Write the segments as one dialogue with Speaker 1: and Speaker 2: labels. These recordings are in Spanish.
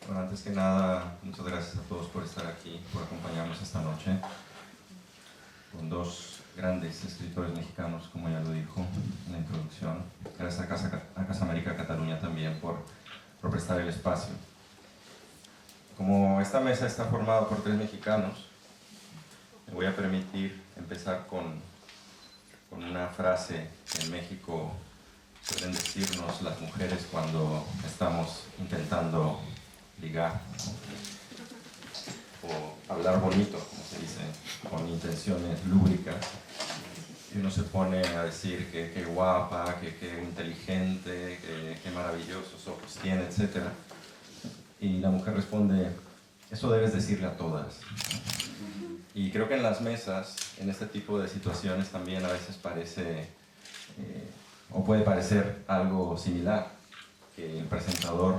Speaker 1: Bueno, antes que nada, muchas gracias a todos por estar aquí, por acompañarnos esta noche, con dos grandes escritores mexicanos, como ya lo dijo en la introducción. Gracias a Casa América Cataluña también por prestar el espacio. Como esta mesa está formada por tres mexicanos, me voy a permitir empezar con una frase que en México suelen decirnos las mujeres cuando estamos intentando ligar o hablar bonito, como se dice, con intenciones lúbricas. Y uno se pone a decir que qué guapa, que inteligente, que maravillosos ojos tiene, etc. Y la mujer responde, eso debes decirle a todas. Y creo que en las mesas, en este tipo de situaciones también a veces parece, o puede parecer algo similar, que el presentador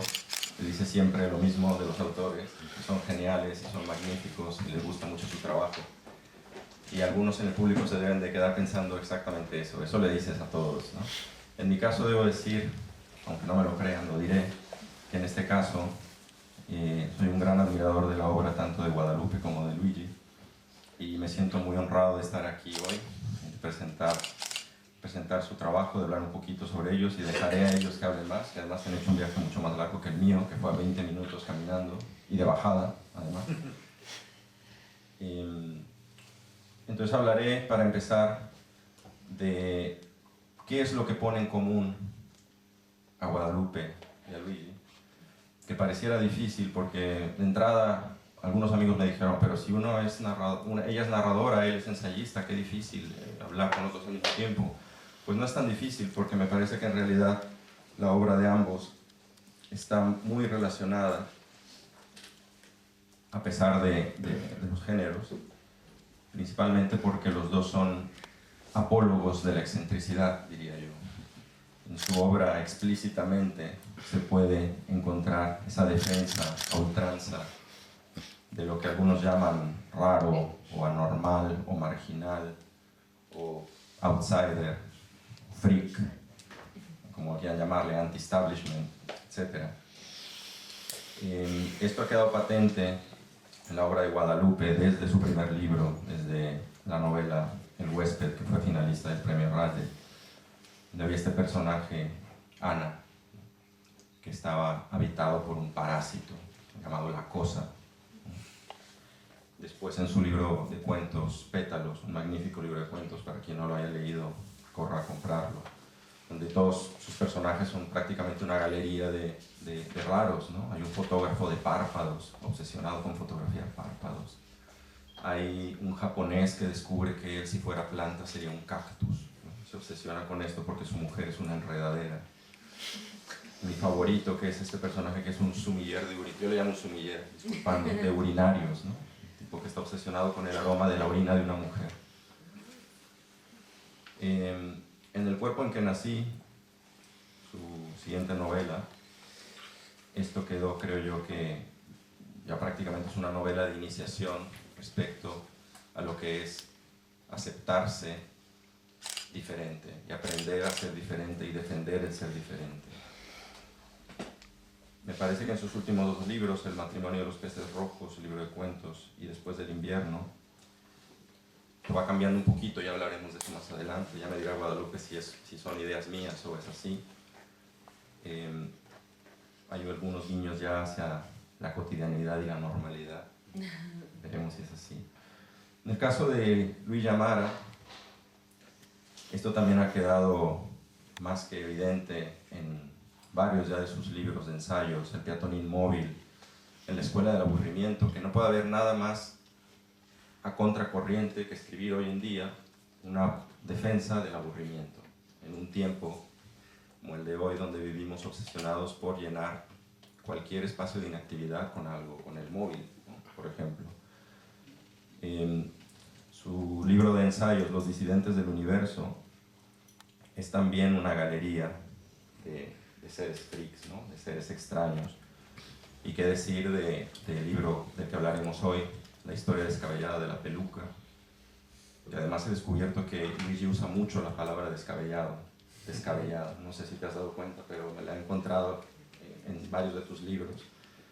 Speaker 1: le dice siempre lo mismo de los autores, que son geniales y son magníficos y les gusta mucho su trabajo. Y algunos en el público se deben de quedar pensando exactamente eso le dices a todos, ¿no? En mi caso debo decir, aunque no me lo crean, lo diré, que en este caso soy un gran admirador de la obra tanto de Guadalupe como de Luigi, y me siento muy honrado de estar aquí hoy, de presentar su trabajo, de hablar un poquito sobre ellos, y dejaré a ellos que hablen más, que además han hecho un viaje mucho más largo que el mío, que fue a 20 minutos caminando, y de bajada, además. Entonces hablaré, para empezar, de qué es lo que pone en común a Guadalupe y a Luigi, que pareciera difícil porque de entrada algunos amigos me dijeron, pero si ella es narradora, él es ensayista, qué difícil hablar con los dos al mismo tiempo. Pues no es tan difícil, porque me parece que en realidad la obra de ambos está muy relacionada, a pesar de los géneros, principalmente porque los dos son apólogos de la excentricidad, diría yo. En su obra explícitamente se puede encontrar esa defensa a ultranza de lo que algunos llaman raro, o anormal, o marginal, o outsider, freak, como quieran llamarle, anti-establishment, etc. Esto ha quedado patente en la obra de Guadalupe desde su primer libro, desde la novela El huésped, que fue finalista del premio Rade, donde había este personaje, Ana, que estaba habitado por un parásito llamado La Cosa. Después, en su libro de cuentos, Pétalos, un magnífico libro de cuentos, para quien no lo haya leído, corra a comprarlo, donde todos sus personajes son prácticamente una galería de raros, ¿no? Hay un fotógrafo de párpados, obsesionado con fotografiar párpados. Hay un japonés que descubre que él, si fuera planta, sería un cactus, ¿no? Se obsesiona con esto porque su mujer es una enredadera. Mi favorito, que es este personaje que es un sumiller de urinarios, yo le llamo un sumiller, disculpando, de urinarios, ¿no? El tipo que está obsesionado con el aroma de la orina de una mujer. En El cuerpo en que nací, su siguiente novela, esto quedó, creo yo, que ya prácticamente es una novela de iniciación respecto a lo que es aceptarse diferente y aprender a ser diferente y defender el ser diferente. Me parece que en sus últimos dos libros, El matrimonio de los peces rojos, el libro de cuentos, y Después del invierno, que va cambiando un poquito, ya hablaremos de eso más adelante, ya me dirá Guadalupe si son ideas mías o es así. Hay algunos guiños ya hacia la cotidianidad y la normalidad. Veremos si es así. En el caso de Luigi Amara, esto también ha quedado más que evidente en varios ya de sus libros de ensayos, El peatón inmóvil, En la escuela del aburrimiento, que no puede haber nada más a contracorriente que escribir hoy en día una defensa del aburrimiento, en un tiempo como el de hoy, donde vivimos obsesionados por llenar cualquier espacio de inactividad con algo, con el móvil, ¿no? Por ejemplo. En su libro de ensayos, Los disidentes del universo, es también una galería de seres freaks, ¿no? De seres extraños. Y qué decir del libro del que hablaremos hoy, La historia descabellada de la peluca. Y además he descubierto que Luigi usa mucho la palabra descabellado. No sé si te has dado cuenta, pero me la he encontrado en varios de tus libros.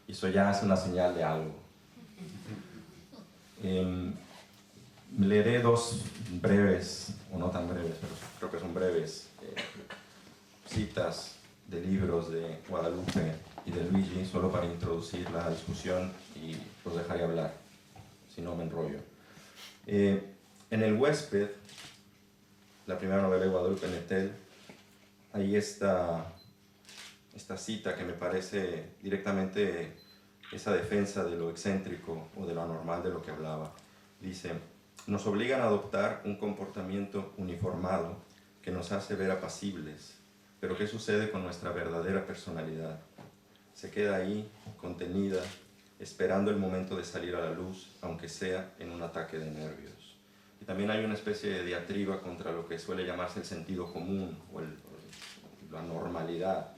Speaker 1: Y eso ya es una señal de algo. Leeré dos breves, o no tan breves, pero creo que son breves, citas de libros de Guadalupe y de Luigi, solo para introducir la discusión y los dejaré hablar, si no me enrollo. En El huésped, la primera novela de Guadalupe Nettel, hay esta cita que me parece directamente esa defensa de lo excéntrico o de lo anormal de lo que hablaba. Dice: nos obligan a adoptar un comportamiento uniformado que nos hace ver apacibles, pero ¿qué sucede con nuestra verdadera personalidad? Se queda ahí, contenida, esperando el momento de salir a la luz, aunque sea en un ataque de nervios. Y también hay una especie de diatriba contra lo que suele llamarse el sentido común o la normalidad.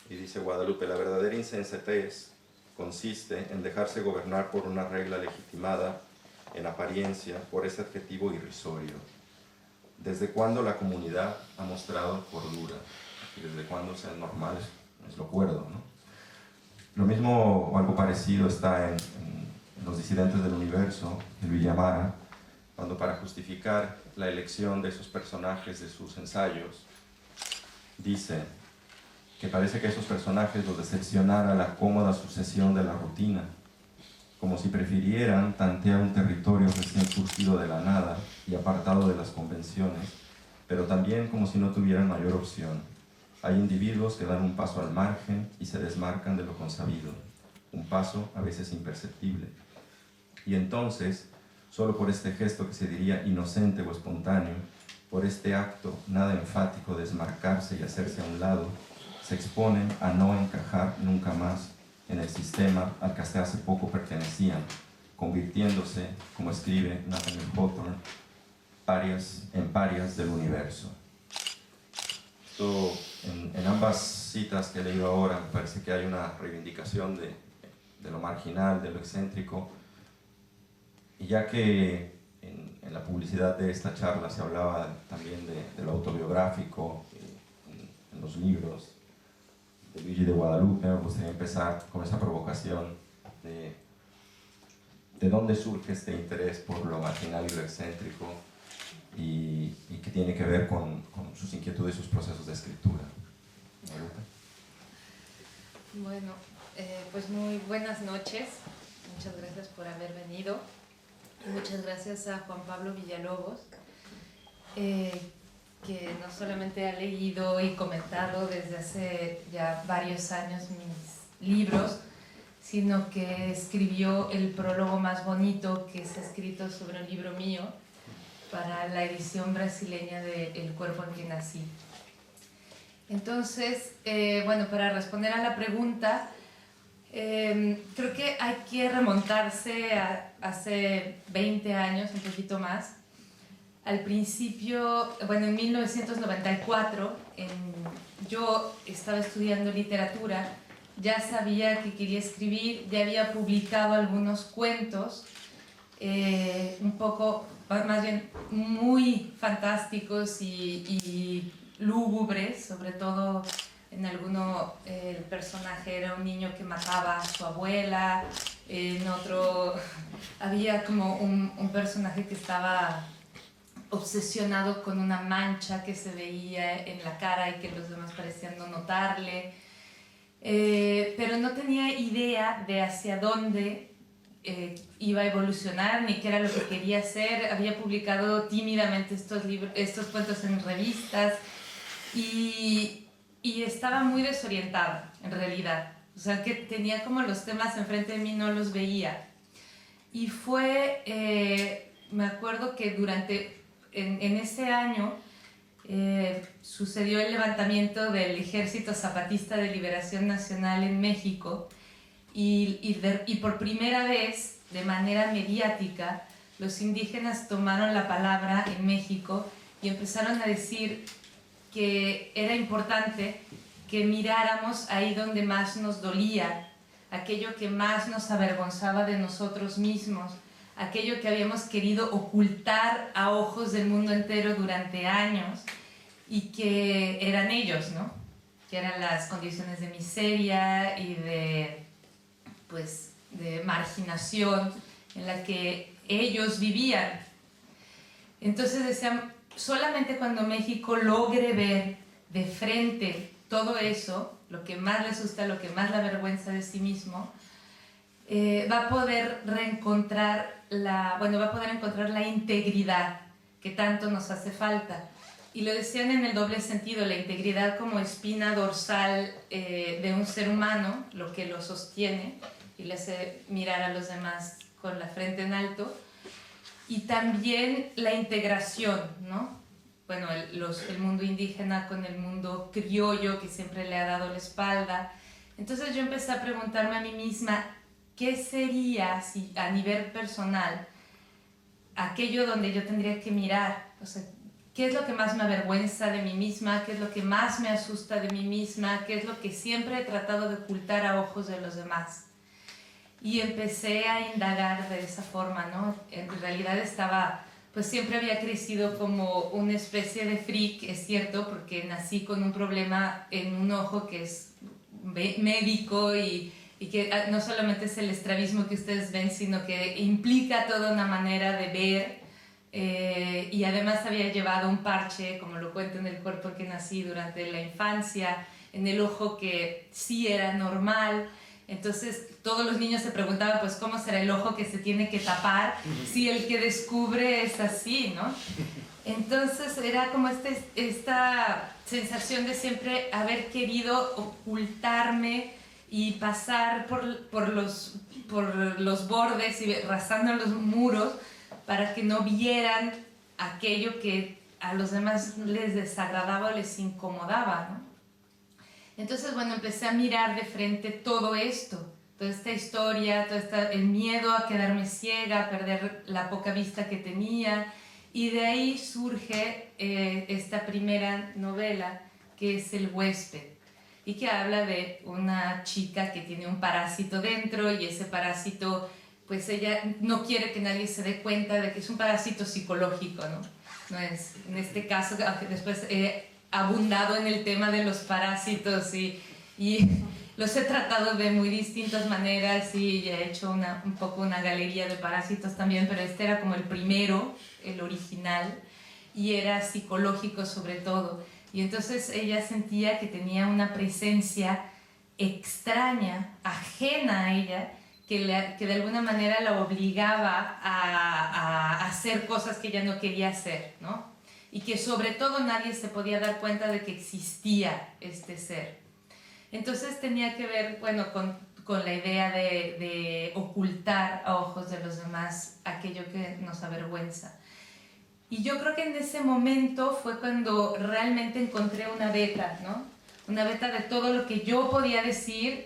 Speaker 1: Y dice Guadalupe: la verdadera insensatez consiste en dejarse gobernar por una regla legitimada, en apariencia, por ese adjetivo irrisorio. ¿Desde cuándo la comunidad ha mostrado cordura? Y desde cuándo ser normal es lo cuerdo, ¿no? Lo mismo o algo parecido está en Los disidentes del universo, de Luigi Amara, cuando para justificar la elección de esos personajes de sus ensayos, dice que parece que esos personajes los decepcionara la cómoda sucesión de la rutina, como si prefirieran tantear un territorio recién surgido de la nada y apartado de las convenciones, pero también como si no tuvieran mayor opción. Hay individuos que dan un paso al margen y se desmarcan de lo consabido, un paso a veces imperceptible. Y entonces, solo por este gesto que se diría inocente o espontáneo, por este acto nada enfático de desmarcarse y hacerse a un lado, se exponen a no encajar nunca más en el sistema al que hasta hace poco pertenecían, convirtiéndose, como escribe Nathaniel Hawthorne, en parias del universo. Esto, en ambas citas que he leído ahora, me parece que hay una reivindicación de lo marginal, de lo excéntrico, y ya que en la publicidad de esta charla se hablaba también de lo autobiográfico, en los libros de Luigi de Guadalupe, me gustaría empezar con esa provocación de dónde surge este interés por lo marginal y lo excéntrico y que tiene que ver con sus inquietudes y sus procesos de escritura. Guadalupe.
Speaker 2: Bueno, pues muy buenas noches, muchas gracias por haber venido y muchas gracias a Juan Pablo Villalobos, que no solamente ha leído y comentado desde hace ya varios años mis libros, sino que escribió el prólogo más bonito que se ha escrito sobre un libro mío para la edición brasileña de El cuerpo en que nací. Entonces, bueno, para responder a la pregunta, creo que hay que remontarse a hace 20 años, un poquito más. Al principio, bueno, en 1994, yo estaba estudiando literatura, ya sabía que quería escribir, ya había publicado algunos cuentos, un poco, más bien, muy fantásticos y lúgubres, sobre todo en alguno el personaje era un niño que mataba a su abuela, en otro había como un personaje que estaba obsesionado con una mancha que se veía en la cara y que los demás parecían no notarle, pero no tenía idea de hacia dónde iba a evolucionar ni qué era lo que quería hacer. Había publicado tímidamente estos cuentos en revistas y estaba muy desorientada en realidad, o sea que tenía como los temas enfrente de mí, no los veía. Y me acuerdo que en ese año sucedió el levantamiento del Ejército Zapatista de Liberación Nacional en México y por primera vez, de manera mediática, los indígenas tomaron la palabra en México y empezaron a decir que era importante que miráramos ahí donde más nos dolía, aquello que más nos avergonzaba de nosotros mismos, aquello que habíamos querido ocultar a ojos del mundo entero durante años y que eran ellos, ¿no? Que eran las condiciones de miseria y de pues, de marginación en la que ellos vivían. Entonces decían, solamente cuando México logre ver de frente todo eso, lo que más le asusta, lo que más le avergüenza de sí mismo, va a poder encontrar la integridad que tanto nos hace falta. Y lo decían en el doble sentido, la integridad como espina dorsal de un ser humano, lo que lo sostiene y le hace mirar a los demás con la frente en alto, y también la integración, ¿no? Bueno, el mundo indígena con el mundo criollo que siempre le ha dado la espalda. Entonces yo empecé a preguntarme a mí misma, ¿qué sería si a nivel personal aquello donde yo tendría que mirar? O sea, ¿qué es lo que más me avergüenza de mí misma? ¿Qué es lo que más me asusta de mí misma? ¿Qué es lo que siempre he tratado de ocultar a ojos de los demás? Y empecé a indagar de esa forma, ¿no? En realidad pues siempre había crecido como una especie de freak, es cierto, porque nací con un problema en un ojo que es médico y que no solamente es el estrabismo que ustedes ven, sino que implica toda una manera de ver, y además había llevado un parche, como lo cuento en el cuerpo que nací durante la infancia, en el ojo que sí era normal. Entonces todos los niños se preguntaban, pues, ¿cómo será el ojo que se tiene que tapar si el que descubre es así, ¿no? Entonces era como esta sensación de siempre haber querido ocultarme y pasar por los bordes y rasando los muros para que no vieran aquello que a los demás les desagradaba o les incomodaba, ¿no? Entonces, bueno, empecé a mirar de frente todo esto, toda esta historia, el miedo a quedarme ciega, a perder la poca vista que tenía, y de ahí surge esta primera novela, que es El huésped, y que habla de una chica que tiene un parásito dentro, y ese parásito, pues ella no quiere que nadie se dé cuenta de que es un parásito psicológico, ¿no? No es, en este caso, aunque después abundado en el tema de los parásitos y los he tratado de muy distintas maneras y he hecho un poco una galería de parásitos también, pero este era como el primero, el original, y era psicológico sobre todo. Y entonces ella sentía que tenía una presencia extraña, ajena a ella, que de alguna manera la obligaba a hacer cosas que ella no quería hacer, ¿no? Y que sobre todo nadie se podía dar cuenta de que existía este ser. Entonces tenía que ver, bueno, con la idea de ocultar a ojos de los demás aquello que nos avergüenza. Y yo creo que en ese momento fue cuando realmente encontré una beta, ¿no? Una beta de todo lo que yo podía decir,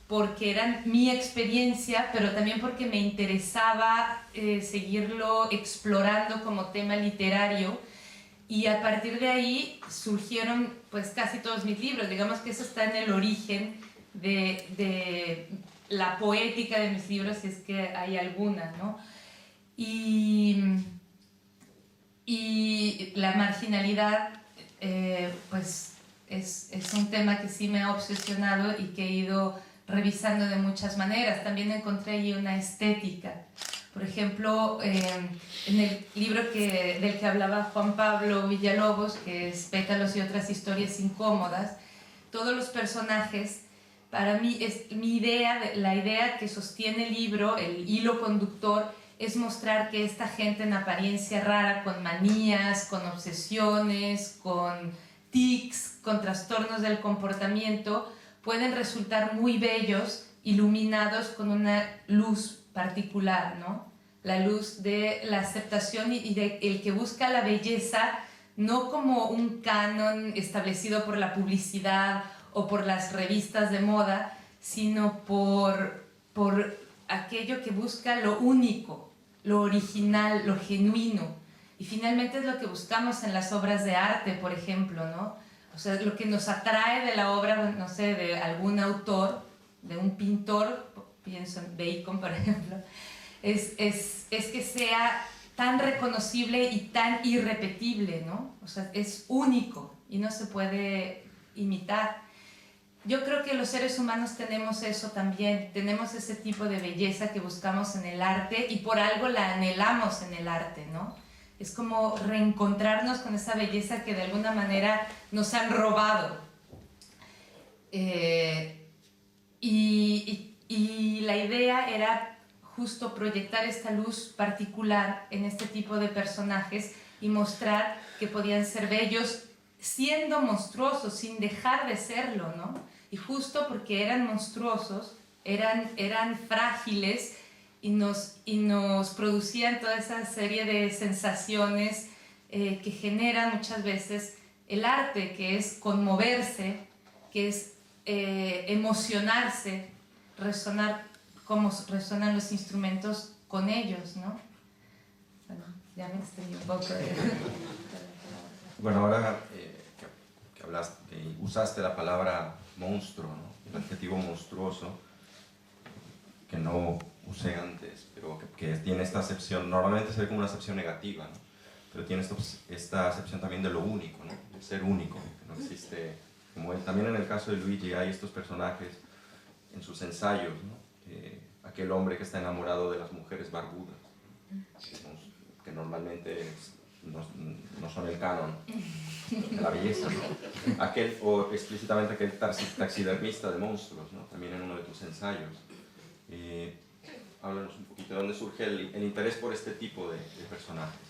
Speaker 2: porque era mi experiencia, pero también porque me interesaba seguirlo explorando como tema literario. Y a partir de ahí surgieron pues casi todos mis libros. Digamos que eso está en el origen de la poética de mis libros, si es que hay alguna, ¿no? Y la marginalidad pues es un tema que sí me ha obsesionado y que he ido revisando de muchas maneras. También encontré ahí una estética. Por ejemplo, en el libro del que hablaba Juan Pablo Villalobos, que es Pétalos y otras historias incómodas, todos los personajes, para mí, la idea que sostiene el libro, el hilo conductor, es mostrar que esta gente en apariencia rara, con manías, con obsesiones, con tics, con trastornos del comportamiento, pueden resultar muy bellos, iluminados con una luz particular, ¿no? La luz de la aceptación y de el que busca la belleza no como un canon establecido por la publicidad o por las revistas de moda, sino por aquello que busca lo único, lo original, lo genuino. Y finalmente es lo que buscamos en las obras de arte, por ejemplo, ¿no? O sea, lo que nos atrae de la obra, no sé, de algún autor, de un pintor, pienso en Bacon, por ejemplo, es que sea tan reconocible y tan irrepetible, ¿no? O sea, es único y no se puede imitar. yo creo que los seres humanos tenemos eso también, tenemos ese tipo de belleza que buscamos en el arte y por algo la anhelamos en el arte, ¿no? Es como reencontrarnos con esa belleza que de alguna manera nos han robado. Y la idea era justo proyectar esta luz particular en este tipo de personajes y mostrar que podían ser bellos siendo monstruosos, sin dejar de serlo, ¿no? Y justo porque eran monstruosos, eran frágiles y nos producían toda esa serie de sensaciones que generan muchas veces el arte, que es conmoverse, que es emocionarse, resonar como resonan los instrumentos con ellos, ¿no? Bueno, ya me extendí un poco.
Speaker 1: Bueno, ahora que usaste la palabra monstruo, ¿no? El adjetivo monstruoso, que no usé antes, pero que tiene esta acepción, normalmente se ve como una acepción negativa, ¿no? Pero tiene esta acepción también de lo único, ¿no? De ser único, que no existe, también en el caso de Luigi hay estos personajes en sus ensayos, ¿no? Aquel hombre que está enamorado de las mujeres barbudas, que normalmente no son el canon de la belleza, ¿no? O explícitamente aquel taxidermista de monstruos, ¿no? También en uno de tus ensayos. Háblanos un poquito de dónde surge el interés por este tipo de personajes.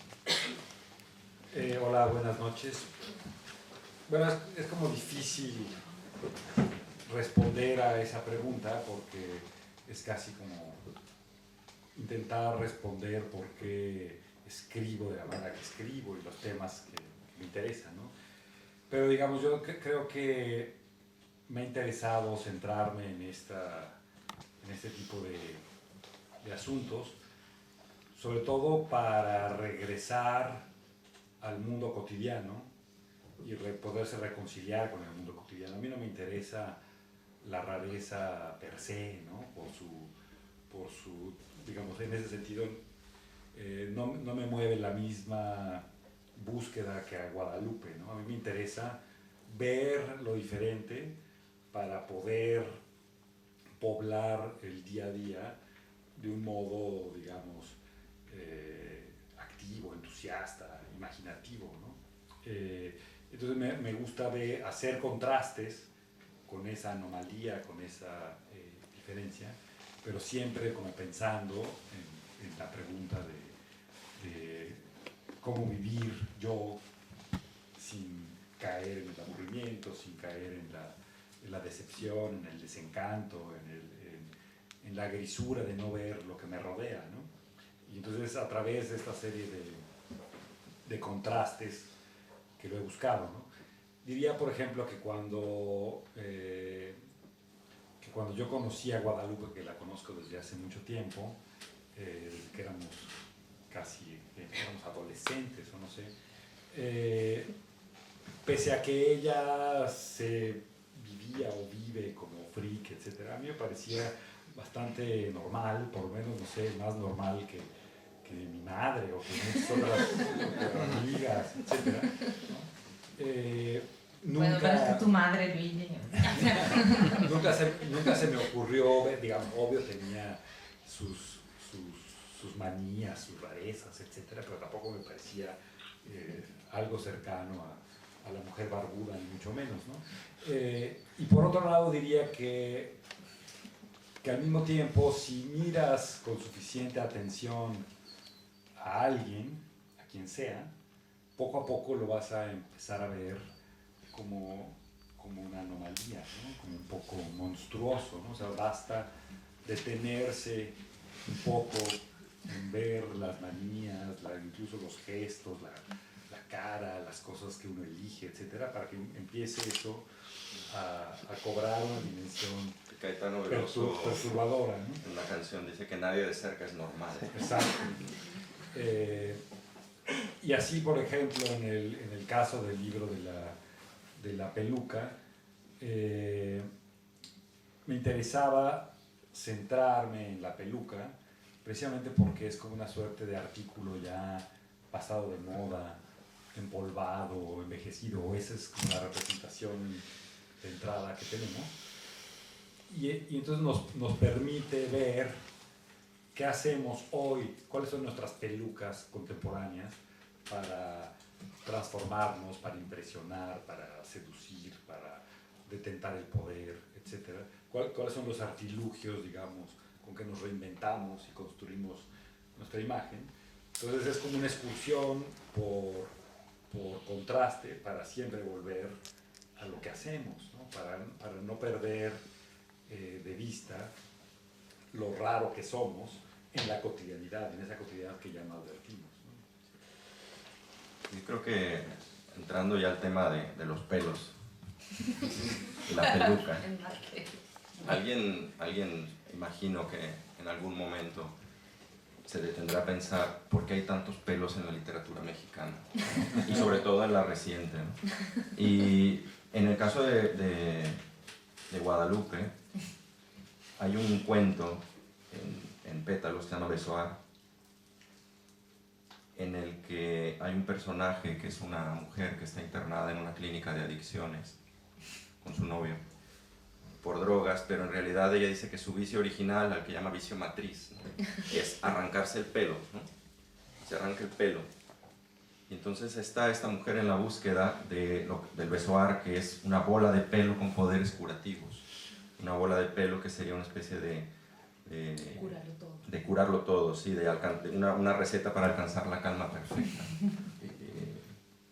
Speaker 3: Hola, buenas noches. Bueno, es como difícil responder a esa pregunta porque es casi como intentar responder por qué escribo de la manera que escribo y los temas que me interesan, ¿no? Pero digamos, yo creo que me ha interesado centrarme en este tipo de asuntos, sobre todo para regresar al mundo cotidiano y poderse reconciliar con el mundo cotidiano. A mí no me interesa la rareza per se, ¿no? Por su, digamos, en ese sentido, no me mueve la misma búsqueda que a Guadalupe, ¿no? A mí me interesa ver lo diferente para poder poblar el día a día de un modo, digamos, activo, entusiasta, imaginativo, ¿no? Entonces me gusta hacer contrastes con esa anomalía, con esa diferencia, pero siempre como pensando en la pregunta de cómo vivir yo sin caer en el aburrimiento, sin caer en la decepción, en el desencanto, en la grisura de no ver lo que me rodea, ¿no? Y entonces a través de esta serie de contrastes que lo he buscado, ¿no? Diría, por ejemplo, que cuando yo conocí a Guadalupe, que la conozco desde hace mucho tiempo, que éramos adolescentes o no sé, pese a que ella se vivía o vive como freak, etc., a mí me parecía bastante normal, por lo menos, no sé, más normal que mi madre o que muchas otras amigas, etc., ¿no?
Speaker 2: Bueno, pero es que tu madre, Luigi.
Speaker 3: nunca se me ocurrió, digamos, obvio tenía sus manías, sus rarezas, etcétera, pero tampoco me parecía algo cercano a la mujer barbuda, ni mucho menos, ¿no? Y por otro lado diría que al mismo tiempo, si miras con suficiente atención a alguien, a quien sea, poco a poco lo vas a empezar a ver como una anomalía, ¿no? Como un poco monstruoso, ¿no? O sea, basta detenerse un poco en ver las manías, incluso los gestos, la cara, las cosas que uno elige, etcétera, para que empiece eso a cobrar una dimensión
Speaker 1: Caetano Veloso,
Speaker 3: perturbadora, ¿no?
Speaker 1: en la canción dice que nadie de cerca es normal.
Speaker 3: Exacto. Y así, por ejemplo, en el caso del libro de la peluca, me interesaba centrarme en la peluca, precisamente porque es como una suerte de artículo ya pasado de moda, empolvado, envejecido, o esa es como la representación de entrada que tenemos. Y entonces nos permite ver qué hacemos hoy, cuáles son nuestras pelucas contemporáneas para transformarnos, para impresionar, para seducir, para detentar el poder, etc. ¿Cuáles son los artilugios, digamos, con que nos reinventamos y construimos nuestra imagen? Entonces es como una excursión por contraste para siempre volver a lo que hacemos, ¿no? Para no perder de vista lo raro que somos en la cotidianidad, en esa cotidianidad que ya no advertimos, ¿no?
Speaker 1: Yo creo que entrando ya al tema de los pelos, la peluca, alguien imagino que en algún momento se detendrá a pensar por qué hay tantos pelos en la literatura mexicana y sobre todo en la reciente, ¿no? Y en el caso de Guadalupe hay un cuento en Pétalos que se llama Besoar, en el que hay un personaje que es una mujer que está internada en una clínica de adicciones con su novio por drogas, pero en realidad ella dice que su vicio original, al que llama vicio matriz, ¿no?, es arrancarse el pelo, ¿no? Se arranca el pelo. Y entonces está esta mujer en la búsqueda del besoar, que es una bola de pelo con poderes curativos. Una bola de pelo que sería una especie de curarlo todo, sí, una receta para alcanzar la calma perfecta.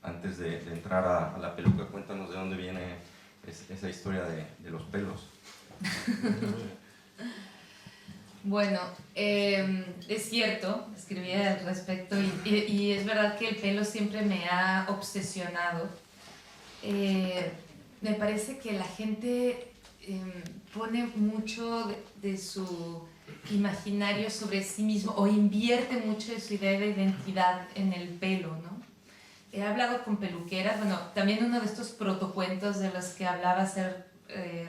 Speaker 1: Antes de entrar a la peluca, cuéntanos de dónde viene esa historia de los pelos.
Speaker 2: Bueno, es cierto, escribí al respecto y es verdad que el pelo siempre me ha obsesionado. Me parece que la gente pone mucho de su imaginario sobre sí mismo o invierte mucho de su idea de identidad en el pelo, ¿no? He hablado con peluqueras, bueno, también uno de estos protocuentos de los que hablaba hace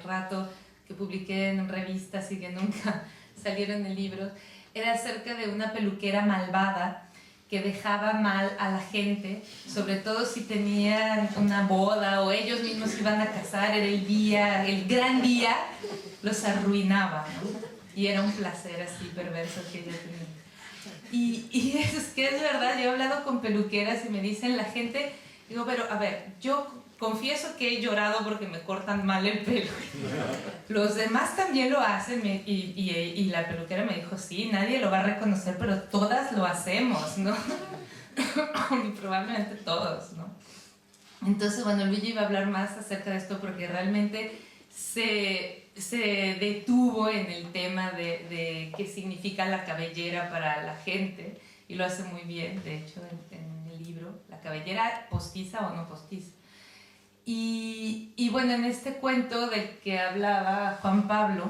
Speaker 2: rato, que publiqué en revistas y que nunca salieron en libros, era acerca de una peluquera malvada que dejaba mal a la gente, sobre todo si tenían una boda o ellos mismos iban a casar, era el gran día, los arruinaba, ¿no? Y era un placer así perverso que ella tenía. Y es que es verdad, yo he hablado con peluqueras y me dicen la gente, digo, pero a ver, yo confieso que he llorado porque me cortan mal el pelo. Los demás también lo hacen y la peluquera me dijo, sí, nadie lo va a reconocer, pero todas lo hacemos, ¿no? Y probablemente todos, ¿no? Entonces, bueno, Luigi iba a hablar más acerca de esto porque realmente se detuvo en el tema de qué significa la cabellera para la gente y lo hace muy bien, de hecho, en el libro, la cabellera postiza o no postiza. Y bueno, en este cuento del que hablaba Juan Pablo,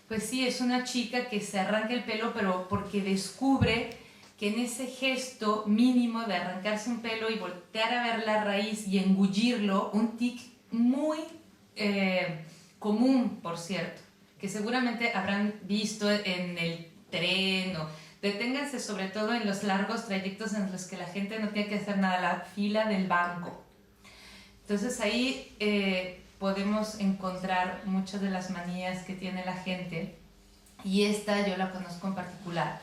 Speaker 2: pues sí, es una chica que se arranca el pelo, pero porque descubre que en ese gesto mínimo de arrancarse un pelo y voltear a ver la raíz y engullirlo, un tic muy común, por cierto, que seguramente habrán visto en el tren o deténganse sobre todo en los largos trayectos en los que la gente no tiene que hacer nada, la fila del banco. Entonces ahí podemos encontrar muchas de las manías que tiene la gente y esta yo la conozco en particular.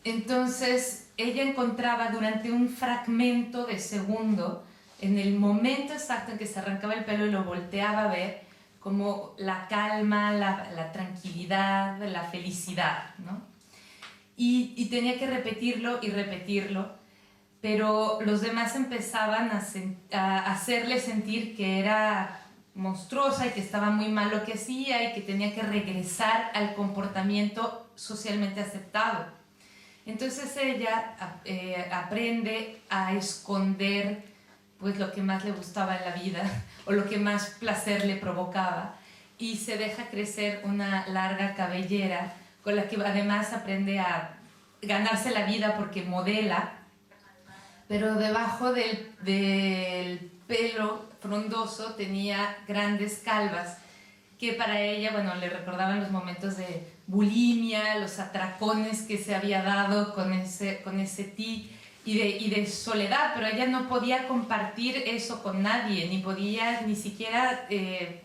Speaker 2: Entonces ella encontraba durante un fragmento de segundo, en el momento exacto en que se arrancaba el pelo y lo volteaba a ver, como la calma, la tranquilidad, la felicidad, ¿no? Y tenía que repetirlo y repetirlo, pero los demás empezaban a hacerle sentir que era monstruosa y que estaba muy mal lo que hacía y que tenía que regresar al comportamiento socialmente aceptado. Entonces ella aprende a esconder pues lo que más le gustaba en la vida o lo que más placer le provocaba y se deja crecer una larga cabellera con la que además aprende a ganarse la vida porque modela, pero debajo del pelo frondoso tenía grandes calvas que para ella, bueno, le recordaban los momentos de bulimia, los atracones que se había dado con ese tic y de soledad, pero ella no podía compartir eso con nadie, ni podía ni siquiera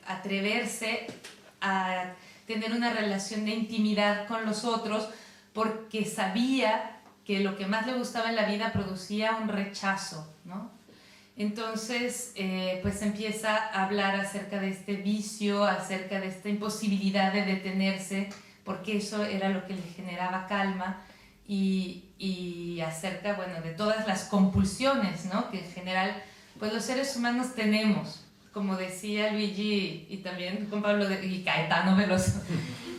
Speaker 2: atreverse a tener una relación de intimidad con los otros, porque sabía que lo que más le gustaba en la vida producía un rechazo, ¿no? Entonces, pues empieza a hablar acerca de este vicio, acerca de esta imposibilidad de detenerse, porque eso era lo que le generaba calma, y acerca, bueno, de todas las compulsiones, ¿no? Que en general, pues los seres humanos tenemos, como decía Luigi y también Juan Pablo y Caetano Veloso.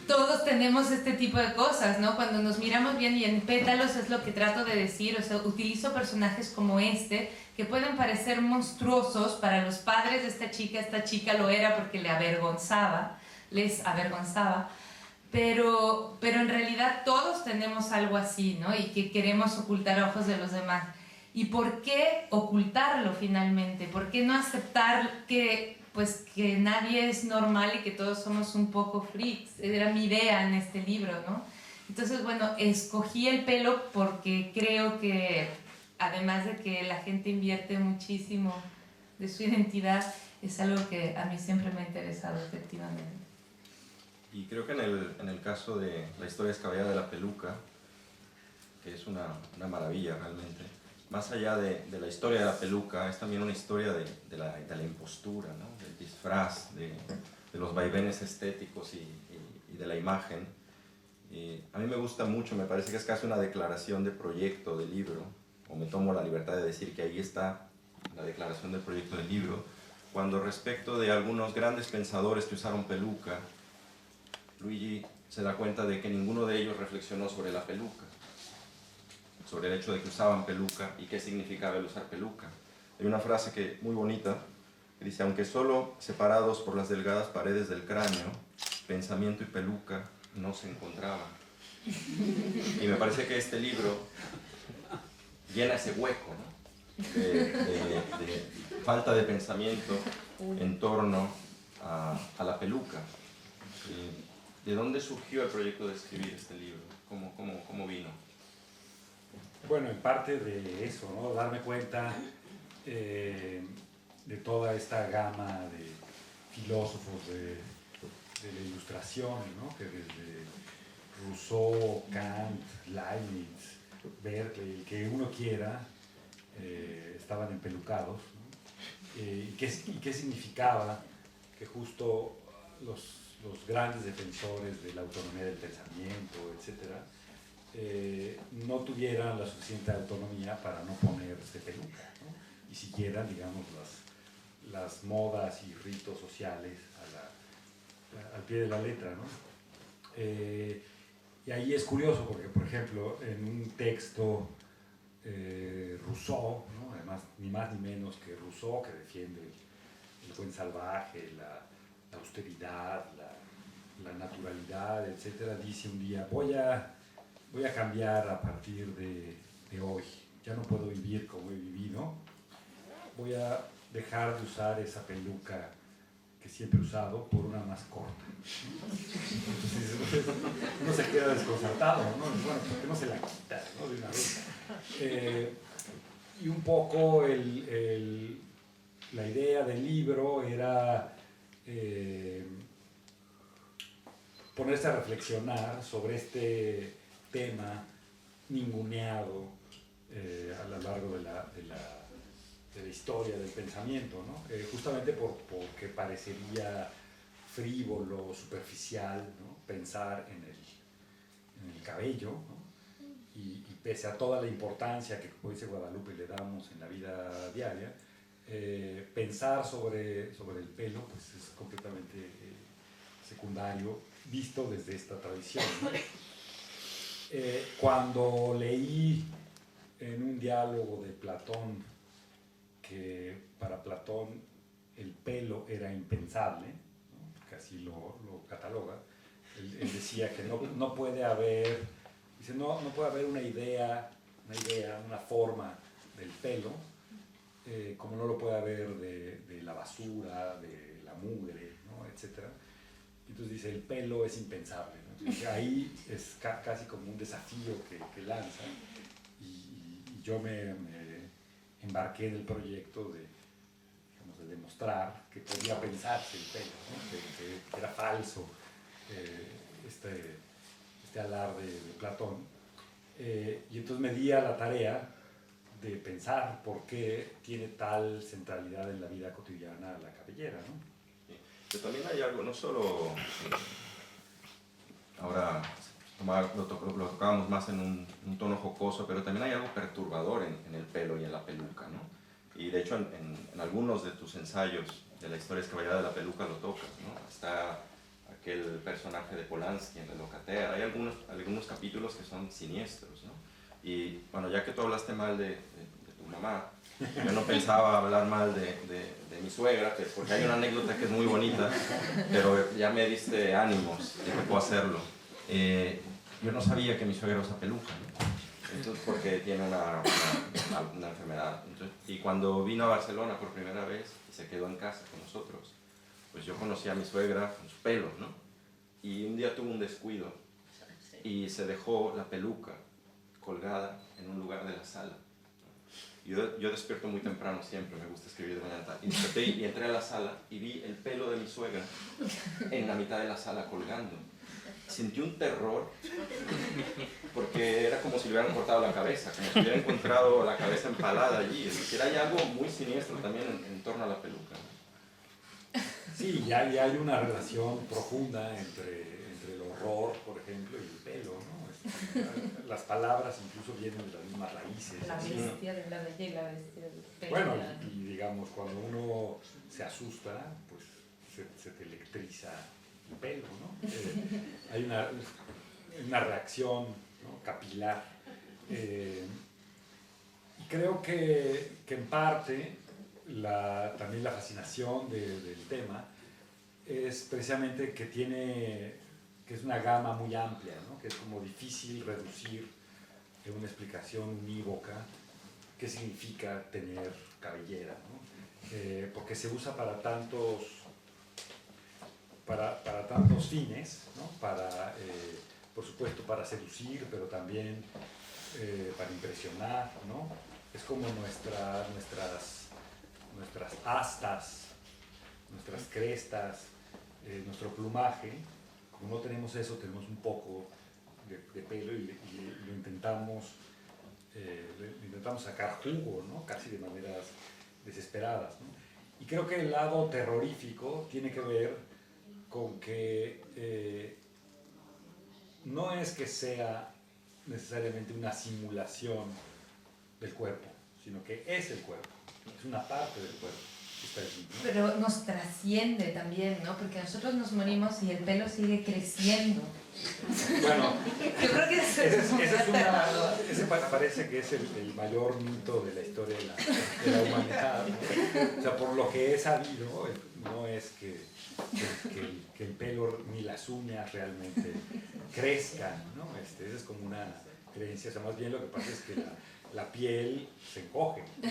Speaker 2: Todos tenemos este tipo de cosas, ¿no? Cuando nos miramos bien, y en Pétalos es lo que trato de decir, o sea, utilizo personajes como este, que pueden parecer monstruosos para los padres de esta chica lo era porque les avergonzaba, pero en realidad todos tenemos algo así, ¿no? Y que queremos ocultar a ojos de los demás. ¿Y por qué ocultarlo finalmente? ¿Por qué no aceptar que nadie es normal y que todos somos un poco freaks? Era mi idea en este libro, ¿no? Entonces, bueno, escogí el pelo porque creo que, además de que la gente invierte muchísimo de su identidad, es algo que a mí siempre me ha interesado, efectivamente.
Speaker 1: Y creo que en el caso de la historia descabellada de la peluca, que es una maravilla realmente, más allá de la historia de la peluca, es también una historia de la impostura, ¿no? Del disfraz, de los vaivenes estéticos y de la imagen. A mí me gusta mucho, me parece que es casi una declaración de proyecto de libro, o me tomo la libertad de decir que ahí está la declaración del proyecto del libro, cuando respecto de algunos grandes pensadores que usaron peluca, Luigi se da cuenta de que ninguno de ellos reflexionó sobre la peluca, sobre el hecho de que usaban peluca y qué significaba el usar peluca. Hay una frase muy bonita que dice: aunque solo separados por las delgadas paredes del cráneo, pensamiento y peluca no se encontraban. Y me parece que este libro llena ese hueco, ¿no? de falta de pensamiento en torno a la peluca. ¿De dónde surgió el proyecto de escribir este libro? ¿Cómo vino?
Speaker 3: Bueno, en parte de eso, ¿no? Darme cuenta de toda esta gama de filósofos de la Ilustración, ¿no? Que desde Rousseau, Kant, Leibniz, Berkeley, el que uno quiera, estaban empelucados, ¿no? ¿Y qué significaba que justo los grandes defensores de la autonomía del pensamiento, etcétera, no tuvieran la suficiente autonomía para no ponerse peluca, ¿no? Y siguieran, digamos, las modas y ritos sociales al pie de la letra, ¿no? Y ahí es curioso porque, por ejemplo, en un texto Rousseau, ¿no? Además, ni más ni menos que Rousseau, que defiende el buen salvaje, la austeridad, la naturalidad, etcétera, dice un día: voy a cambiar a partir de hoy, ya no puedo vivir como he vivido, voy a dejar de usar esa peluca que siempre he usado por una más corta. Entonces uno se queda desconcertado, ¿no? Bueno, ¿por qué no se la quita, ¿no? De una vez. Y un poco la idea del libro era ponerse a reflexionar sobre este tema ninguneado a lo largo de la historia del pensamiento, ¿no? Justamente porque parecería frívolo, superficial, ¿no? Pensar en el cabello, ¿no? Y pese a toda la importancia que, como dice Guadalupe, le damos en la vida diaria, pensar sobre el pelo pues es completamente secundario visto desde esta tradición, ¿no? Cuando leí en un diálogo de Platón que para Platón el pelo era impensable, ¿no? Que así lo cataloga, él decía que no puede haber, dice, no puede haber una idea, una forma del pelo, como no lo puede haber de la basura, de la mugre, ¿no? Etcétera. Entonces dice, el pelo es impensable, ¿no? Entonces, ahí es casi como un desafío que lanza y yo me embarqué en el proyecto de, digamos, de demostrar que podía pensarse el pelo, ¿no? que era falso este alarde de Platón. Y entonces me di a la tarea de pensar por qué tiene tal centralidad en la vida cotidiana la cabellera, ¿no?
Speaker 1: Sí. Pero también hay algo, no solo, ahora lo tocábamos más en un tono jocoso, pero también hay algo perturbador en el pelo y en la peluca, ¿no? Y de hecho en algunos de tus ensayos de la historia escaballada de la peluca lo tocas, ¿no? Está aquel personaje de Polanski en La Locatea, hay algunos capítulos que son siniestros, ¿no? Y bueno, ya que tú hablaste mal de tu mamá, yo no pensaba hablar mal de mi suegra, porque hay una anécdota que es muy bonita, pero ya me diste ánimos de que puedo hacerlo. Yo no sabía que mi suegra usa peluca, ¿no? Entonces, porque tiene una enfermedad. Entonces, y cuando vino a Barcelona por primera vez y se quedó en casa con nosotros, pues yo conocí a mi suegra con sus pelos, ¿no? Y un día tuvo un descuido y se dejó la peluca colgada en un lugar de la sala. Yo despierto muy temprano siempre, me gusta escribir de mañana. Y desperté y entré a la sala y vi el pelo de mi suegra en la mitad de la sala colgando. Sentí un terror porque era como si le hubieran cortado la cabeza, como si hubiera encontrado la cabeza empalada allí. Es decir, hay algo muy siniestro también en torno a la peluca.
Speaker 3: Sí, y hay una relación profunda entre el horror, por ejemplo, y el pelo, ¿no? Las palabras incluso vienen de las mismas raíces.
Speaker 2: La
Speaker 3: ¿sí?
Speaker 2: bestia de la bella y la bestia del pelo.
Speaker 3: Bueno, y digamos, cuando uno se asusta, pues se te electriza el pelo, ¿no? Hay una reacción, ¿no? Capilar. Y creo que en parte también la fascinación del tema es precisamente que es una gama muy amplia, ¿no? Que es como difícil reducir en una explicación unívoca qué significa tener cabellera, ¿no? Porque se usa para tantos fines, ¿no? Por supuesto para seducir, pero también para impresionar, ¿no? Es como nuestras astas, nuestras crestas, nuestro plumaje. Como no tenemos eso, tenemos un poco de pelo y lo intentamos sacar jugo, ¿no? Casi de maneras desesperadas, ¿no? Y creo que el lado terrorífico tiene que ver con que no es que sea necesariamente una simulación del cuerpo, sino que es el cuerpo, es una parte del cuerpo que está allí, ¿no?
Speaker 2: Pero nos trasciende también, ¿no? Porque nosotros nos morimos y el pelo sigue creciendo.
Speaker 3: Bueno,
Speaker 2: yo creo que
Speaker 3: ese parece que es el mayor mito de la historia de la humanidad, ¿no? O sea, por lo que he sabido, no es que el pelo ni las uñas realmente crezcan, ¿no? Esa es como una creencia, o sea, más bien lo que pasa es que la piel se encoge, ¿no?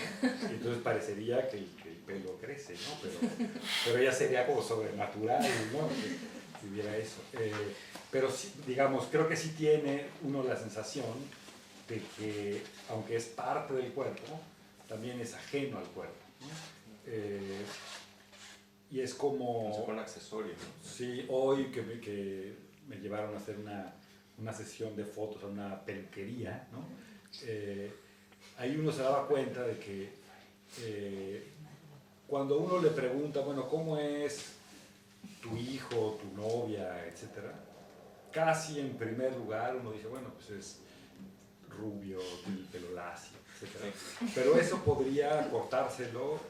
Speaker 3: Y entonces parecería que el pelo crece, ¿no? Pero ya sería como sobrenatural, ¿no? Si hubiera eso. Pero sí, digamos, creo que sí tiene uno la sensación de que, aunque es parte del cuerpo, también es ajeno al cuerpo, ¿no? Y es como...
Speaker 1: Se pone accesorio, ¿no?
Speaker 3: Sí, hoy que me llevaron a hacer una sesión de fotos a una peluquería, ¿no? Ahí uno se daba cuenta de que cuando uno le pregunta, bueno, ¿cómo es tu hijo, tu novia, etcétera? Casi en primer lugar uno dice, bueno, pues es rubio, tiene el pelo lacio, etcétera. Pero eso podría cortárselo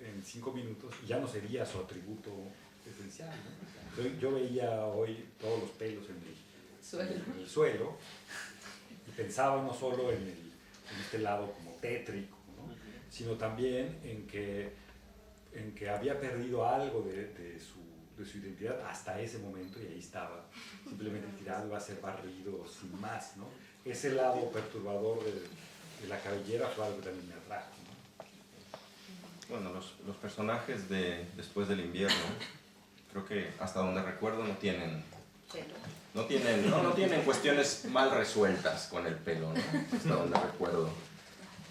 Speaker 3: en 5 minutos y ya no sería su atributo esencial, ¿no? Yo veía hoy todos los pelos en el suelo y pensaba no solo en este lado como tétrico, ¿no? Sino también en que había perdido algo de su identidad hasta ese momento y ahí estaba, simplemente tirado, iba a ser barrido sin más, ¿no? Ese lado perturbador de la cabellera fue algo que también me atrajo, ¿no?
Speaker 1: Bueno, los personajes de Después del Invierno, creo que hasta donde recuerdo no tienen cuestiones mal resueltas con el pelo, ¿no? Hasta donde recuerdo.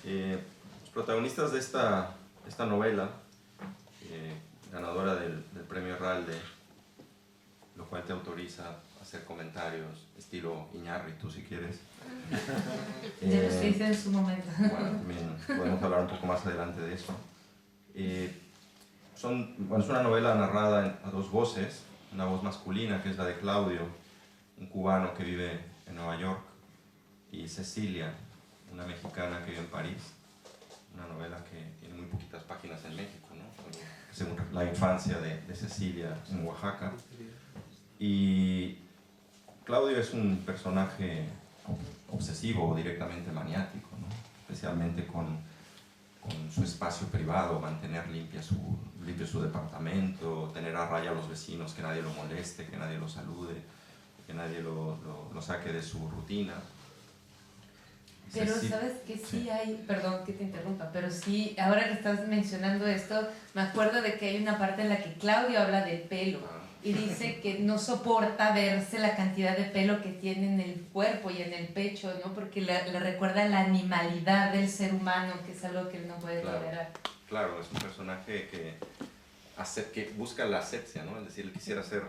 Speaker 1: Los protagonistas de esta novela, ganadora del premio Herralde, lo cual te autoriza a hacer comentarios estilo Iñárritu, si quieres.
Speaker 2: Ya lo hice en su momento.
Speaker 1: Bueno, también podemos hablar un poco más adelante de eso. Es una novela narrada a dos voces, una voz masculina, que es la de Claudio, un cubano que vive en Nueva York, y Cecilia, una mexicana que vive en París. Una novela que tiene muy poquitas páginas en México, ¿no? Según la infancia de Cecilia en Oaxaca. Y Claudio es un personaje obsesivo o directamente maniático, ¿no? Especialmente con su espacio privado, mantener limpio su departamento, tener a raya a los vecinos, que nadie lo moleste, que nadie lo salude, que nadie lo saque de su rutina.
Speaker 2: Pero sabes que sí hay, perdón que te interrumpa, pero sí, ahora que estás mencionando esto, me acuerdo de que hay una parte en la que Claudio habla del pelo y dice que no soporta verse la cantidad de pelo que tiene en el cuerpo y en el pecho, ¿no? Porque le recuerda la animalidad del ser humano, que es algo que él no puede tolerar.
Speaker 1: Claro, es un personaje que busca la asepsia, ¿no? Es decir, él quisiera ser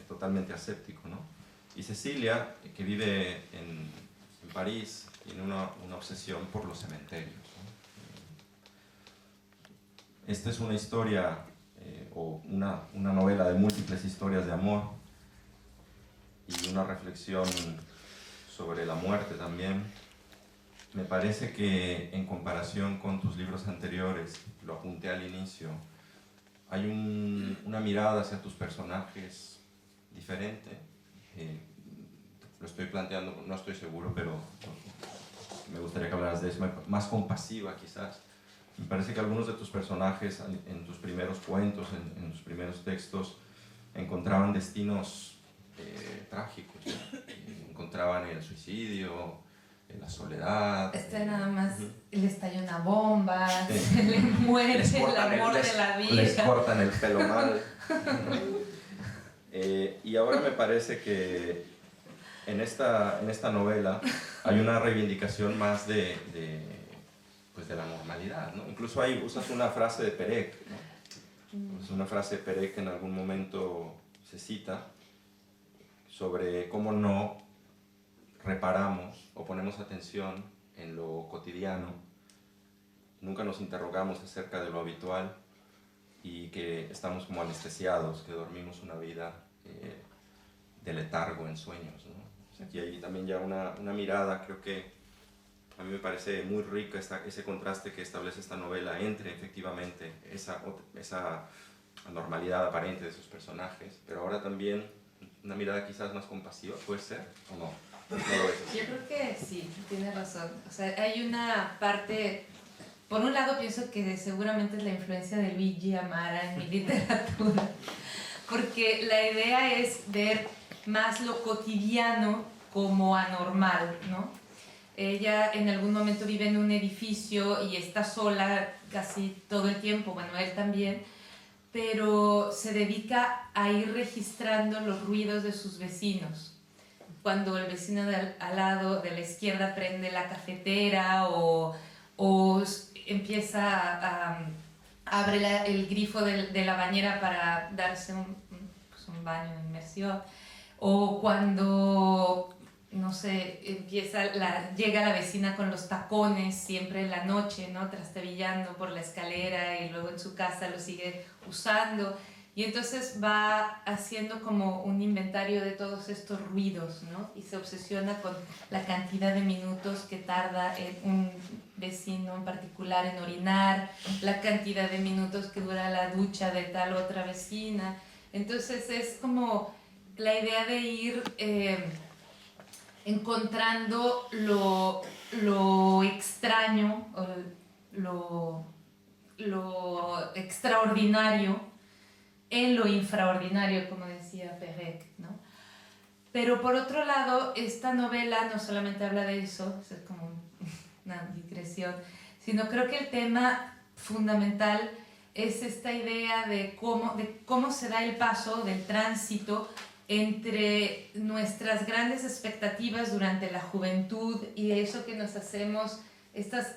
Speaker 1: totalmente aséptico, ¿no? Y Cecilia, que vive en París, tiene una obsesión por los cementerios, ¿no? Esta es una historia o una novela de múltiples historias de amor y una reflexión sobre la muerte también. Me parece que en comparación con tus libros anteriores, lo apunté al inicio, hay una mirada hacia tus personajes diferente. Lo estoy planteando, no estoy seguro, pero me gustaría que hablaras de eso, más compasiva quizás. Me parece que algunos de tus personajes en tus primeros cuentos, en tus primeros textos, encontraban destinos trágicos, ¿no? Encontraban el suicidio, la soledad.
Speaker 2: Nada más le estalla una bomba, se le muere el amor de la vida.
Speaker 1: Les cortan el pelo mal. Y ahora me parece que en esta novela hay una reivindicación más de la normalidad, ¿no? Incluso ahí usas una frase de Perec, ¿no? Es una frase de Perec que en algún momento se cita sobre cómo no reparamos o ponemos atención en lo cotidiano, nunca nos interrogamos acerca de lo habitual y que estamos como anestesiados, que dormimos una vida de letargo, en sueños, ¿no? O sea, aquí hay también ya una mirada, creo que a mí me parece muy rico ese contraste que establece esta novela entre efectivamente esa anormalidad aparente de sus personajes, pero ahora también una mirada quizás más compasiva, ¿puede ser o no? ¿No lo ves así?
Speaker 2: Yo creo que sí, tienes razón. O sea, hay una parte, por un lado pienso que seguramente es la influencia de Luigi Amara en mi literatura, porque la idea es ver más lo cotidiano como anormal, ¿no? Ella en algún momento vive en un edificio y está sola casi todo el tiempo, bueno, él también, pero se dedica a ir registrando los ruidos de sus vecinos. Cuando el vecino al lado de la izquierda prende la cafetera o empieza abre el grifo de la bañera para darse un baño de inmersión, o cuando, no sé, llega la vecina con los tacones siempre en la noche, ¿no? Trastabillando por la escalera y luego en su casa lo sigue usando. Y entonces va haciendo como un inventario de todos estos ruidos, ¿no? Y se obsesiona con la cantidad de minutos que tarda un vecino en particular en orinar, la cantidad de minutos que dura la ducha de tal otra vecina. Entonces es como la idea de ir encontrando lo extraño, o lo extraordinario en lo infraordinario, como decía Perec, ¿no? Pero por otro lado, esta novela no solamente habla de eso, es como una digresión, sino creo que el tema fundamental es esta idea de cómo se da el paso del tránsito entre nuestras grandes expectativas durante la juventud y eso que nos hacemos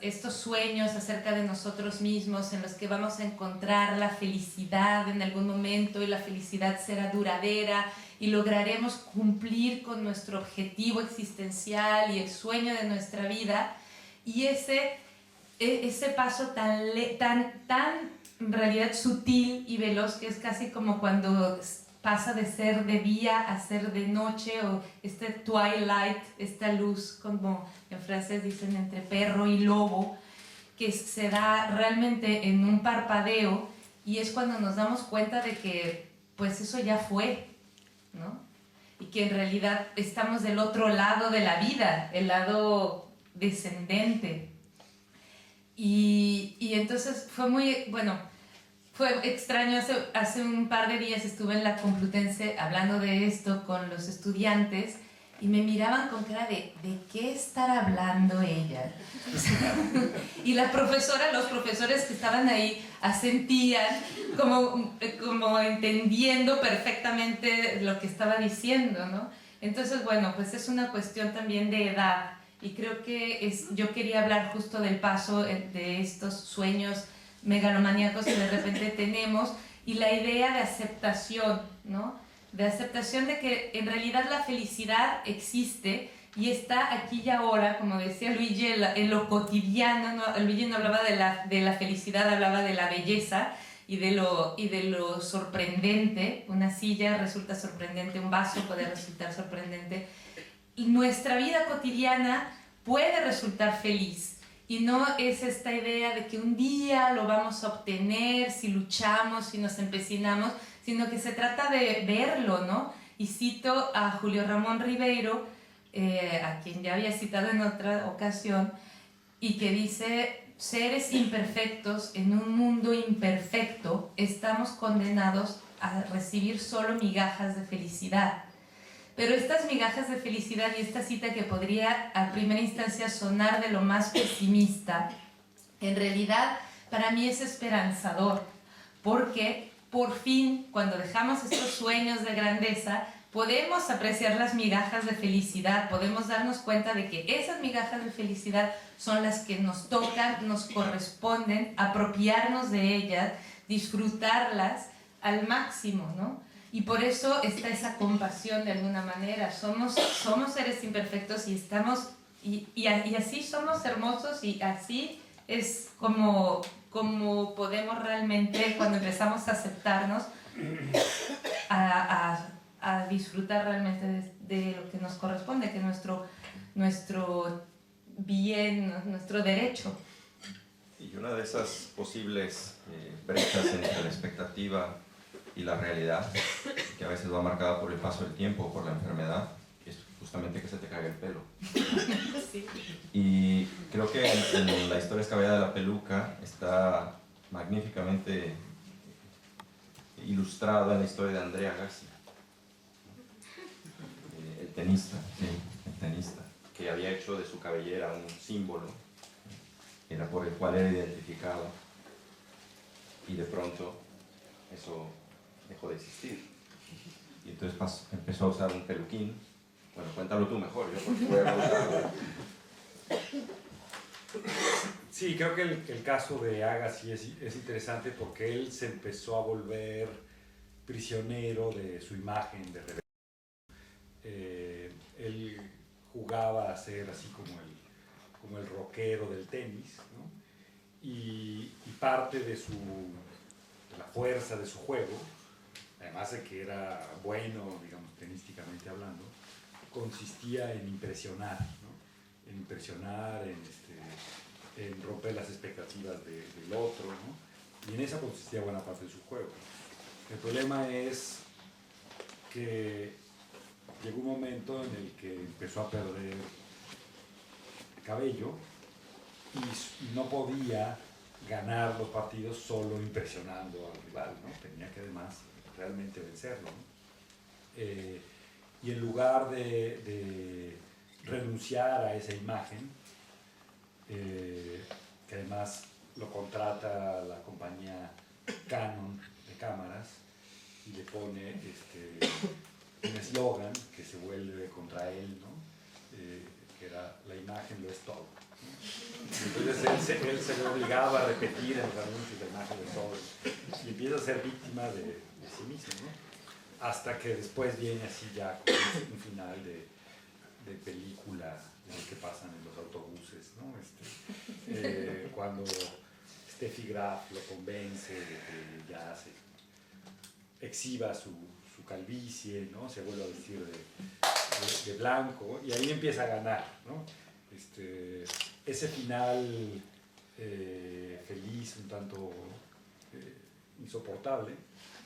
Speaker 2: estos sueños acerca de nosotros mismos en los que vamos a encontrar la felicidad en algún momento y la felicidad será duradera y lograremos cumplir con nuestro objetivo existencial y el sueño de nuestra vida. Y ese paso tan en realidad sutil y veloz, que es casi como cuando pasa de ser de día a ser de noche, o este twilight, esta luz, como en francés dicen, entre perro y lobo, que se da realmente en un parpadeo, y es cuando nos damos cuenta de que pues eso ya fue, ¿no? Y que en realidad estamos del otro lado de la vida, el lado descendente. Y entonces fue muy, bueno, fue extraño. Hace un par de días estuve en la Complutense hablando de esto con los estudiantes y me miraban con cara de qué estará hablando ella. Y la profesora, los profesores que estaban ahí asentían como entendiendo perfectamente lo que estaba diciendo, ¿no? Entonces, bueno, pues es una cuestión también de edad. Y creo que yo quería hablar justo del paso de estos sueños megalomaníacos que de repente tenemos, y la idea de aceptación, ¿no? De aceptación de que en realidad la felicidad existe y está aquí y ahora, como decía Luigi, en lo cotidiano, ¿no? Luigi no hablaba de la felicidad, hablaba de la belleza y de lo sorprendente. Una silla resulta sorprendente, un vaso puede resultar sorprendente. Y nuestra vida cotidiana puede resultar feliz. Y no es esta idea de que un día lo vamos a obtener si luchamos, si nos empecinamos, sino que se trata de verlo, ¿no? Y cito a Julio Ramón Ribeiro, a quien ya había citado en otra ocasión, y que dice: seres imperfectos en un mundo imperfecto, estamos condenados a recibir solo migajas de felicidad. Pero estas migajas de felicidad, y esta cita que podría a primera instancia sonar de lo más pesimista, en realidad para mí es esperanzador, porque por fin, cuando dejamos estos sueños de grandeza, podemos apreciar las migajas de felicidad, podemos darnos cuenta de que esas migajas de felicidad son las que nos tocan, nos corresponden, apropiarnos de ellas, disfrutarlas al máximo, ¿no? Y por eso está esa compasión de alguna manera. Somos seres imperfectos y así somos hermosos, y así es como podemos realmente, cuando empezamos a aceptarnos, a disfrutar realmente de lo que nos corresponde, que es nuestro bien, nuestro derecho.
Speaker 1: Y una de esas posibles brechas entre la expectativa y la realidad, que a veces va marcada por el paso del tiempo o por la enfermedad, es justamente que se te caiga el pelo.
Speaker 2: Sí.
Speaker 1: Y creo que en la historia escabellada de la peluca está magníficamente ilustrado en la historia de Andrea Agassi, el tenista, que había hecho de su cabellera un símbolo, era por el cual era identificado, y de pronto eso dejó de existir. Y entonces empezó a usar un peluquín. Bueno, cuéntalo tú mejor, yo porque voy a contarlo.
Speaker 3: Sí, creo que el caso de Agassi es interesante porque él se empezó a volver prisionero de su imagen de rebelde. Él jugaba a ser así como el rockero del tenis, ¿no? Y parte de la fuerza de su juego, además de que era bueno, digamos, tenísticamente hablando, consistía en impresionar, ¿no? En impresionar, en romper las expectativas del otro, ¿no? Y en esa consistía buena parte de su juego. El problema es que llegó un momento en el que empezó a perder cabello y no podía ganar los partidos solo impresionando al rival, ¿no? Tenía que además realmente vencerlo, ¿no? Y en lugar de renunciar a esa imagen, que además lo contrata la compañía Canon de cámaras y le pone un eslogan que se vuelve contra él, ¿no? Que era: la imagen lo es todo. Entonces él se ve obligado a repetir en los anuncios de imagen de todo y empieza a ser víctima de sí mismo, ¿no? Hasta que después viene así ya con un final de película de lo que pasan en los autobuses, ¿no? Cuando Steffi Graf lo convence de que ya se exhiba su calvicie, ¿no? Se vuelve a vestir de blanco y ahí empieza a ganar, ¿no? Ese final feliz, un tanto insoportable,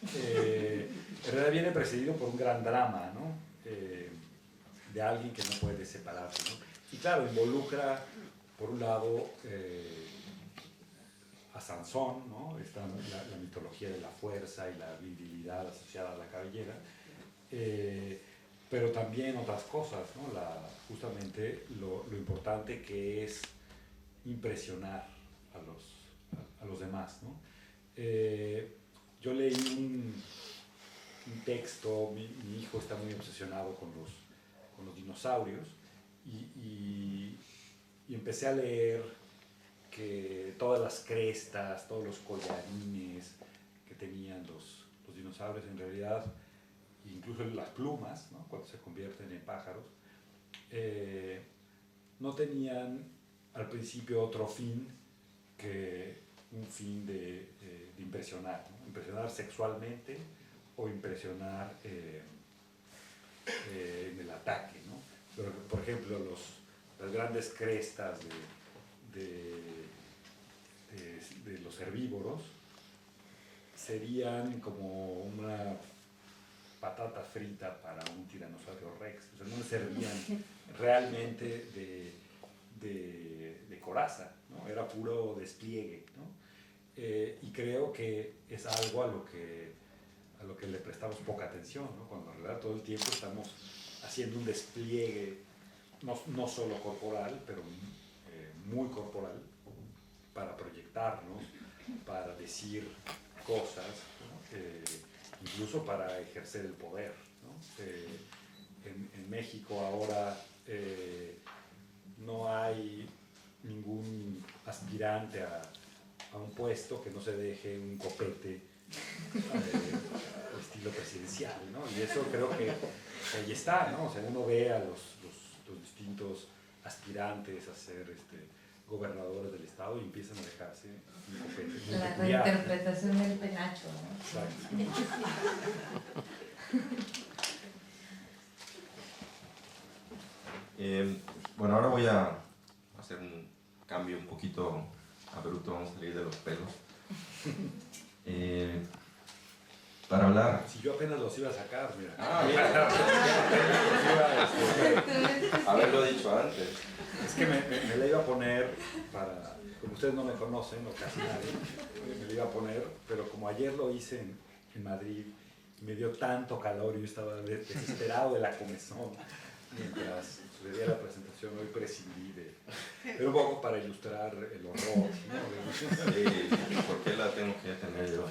Speaker 3: en realidad viene precedido por un gran drama, ¿no? De alguien que no puede separarse, ¿no? Y claro, involucra, por un lado, a Sansón, ¿no? Está la mitología de la fuerza y la virilidad asociada a la cabellera, pero también otras cosas, ¿no? Justamente lo importante que es impresionar a los demás, ¿no? Yo leí un texto, mi hijo está muy obsesionado con los dinosaurios y empecé a leer que todas las crestas, todos los collarines que tenían los dinosaurios en realidad, incluso las plumas, ¿no? Cuando se convierten en pájaros, no tenían al principio otro fin que un fin de impresionar, ¿no? Impresionar sexualmente o impresionar en el ataque, ¿no? Pero, por ejemplo, las grandes crestas de los herbívoros serían como una patata frita para un tiranosaurio rex, o sea, no le servían realmente de coraza, ¿no? Era puro despliegue, ¿no? Y creo que es algo a lo que le prestamos poca atención, ¿no? Cuando en realidad todo el tiempo estamos haciendo un despliegue no solo corporal, pero muy corporal, para proyectarnos, para decir cosas, ¿no? Incluso para ejercer el poder, ¿no? En México ahora no hay ningún aspirante a un puesto que no se deje un copete estilo presidencial, ¿no? Y eso creo que ahí está, ¿no? O sea, uno ve a los distintos aspirantes a ser gobernadores del estado y empiezan a dejarse un copete.
Speaker 2: La reinterpretación del penacho, ¿no?
Speaker 3: Exacto.
Speaker 1: Bueno, ahora voy a hacer un cambio un poquito abrupto, vamos a salir de los pelos. Para hablar...
Speaker 3: Si yo apenas los iba a sacar, mira.
Speaker 1: Mira. Haberlo dicho antes.
Speaker 3: Es que me la iba a poner para... Como ustedes no me conocen, o casi nadie, me la iba a poner, pero como ayer lo hice en Madrid, me dio tanto calor y yo estaba desesperado de la comezón mientras sucedía la presentación. Hoy prescindí pero un poco para ilustrar el horror, ¿no?
Speaker 1: ¿Por qué la tengo que tener yo?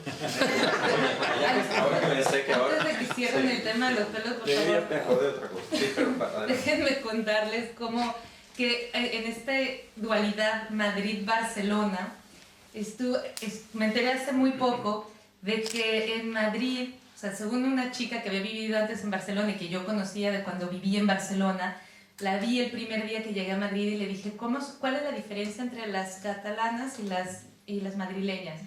Speaker 2: Ahora que pensé que ahora... Antes de que cierren el tema de los pelos, por favor,
Speaker 1: mejor de otra cosa. Sí, pero
Speaker 2: déjenme contarles cómo que en esta dualidad Madrid-Barcelona, me enteré hace muy poco de que en Madrid, o sea, según una chica que había vivido antes en Barcelona y que yo conocía de cuando viví en Barcelona, la vi el primer día que llegué a Madrid y le dije, ¿cuál es la diferencia entre las catalanas y las madrileñas?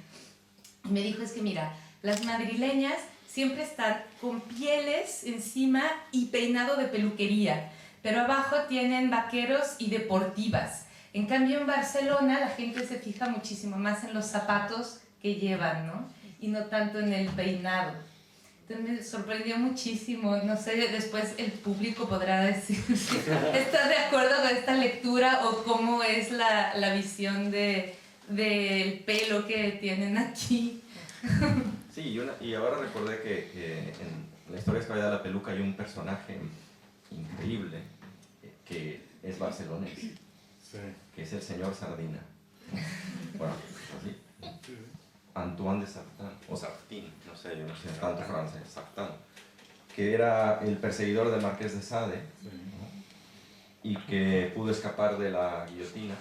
Speaker 2: Y me dijo, es que mira, las madrileñas siempre están con pieles encima y peinado de peluquería, pero abajo tienen vaqueros y deportivas. En cambio en Barcelona la gente se fija muchísimo más en los zapatos que llevan, ¿no? Y no tanto en el peinado. Entonces me sorprendió muchísimo, no sé, después el público podrá decir si está de acuerdo con esta lectura o cómo es la visión del pelo que tienen aquí.
Speaker 1: Sí, y ahora recordé que en la historia de la peluca hay un personaje increíble que es barcelonés, sí, que es el señor Sardina. Bueno, así. Antoine de Sartin, o Sartin, no sé, yo no sé tanto francés, Sartin, que era el perseguidor del Marqués de Sade, ¿no? Y que pudo escapar de la guillotina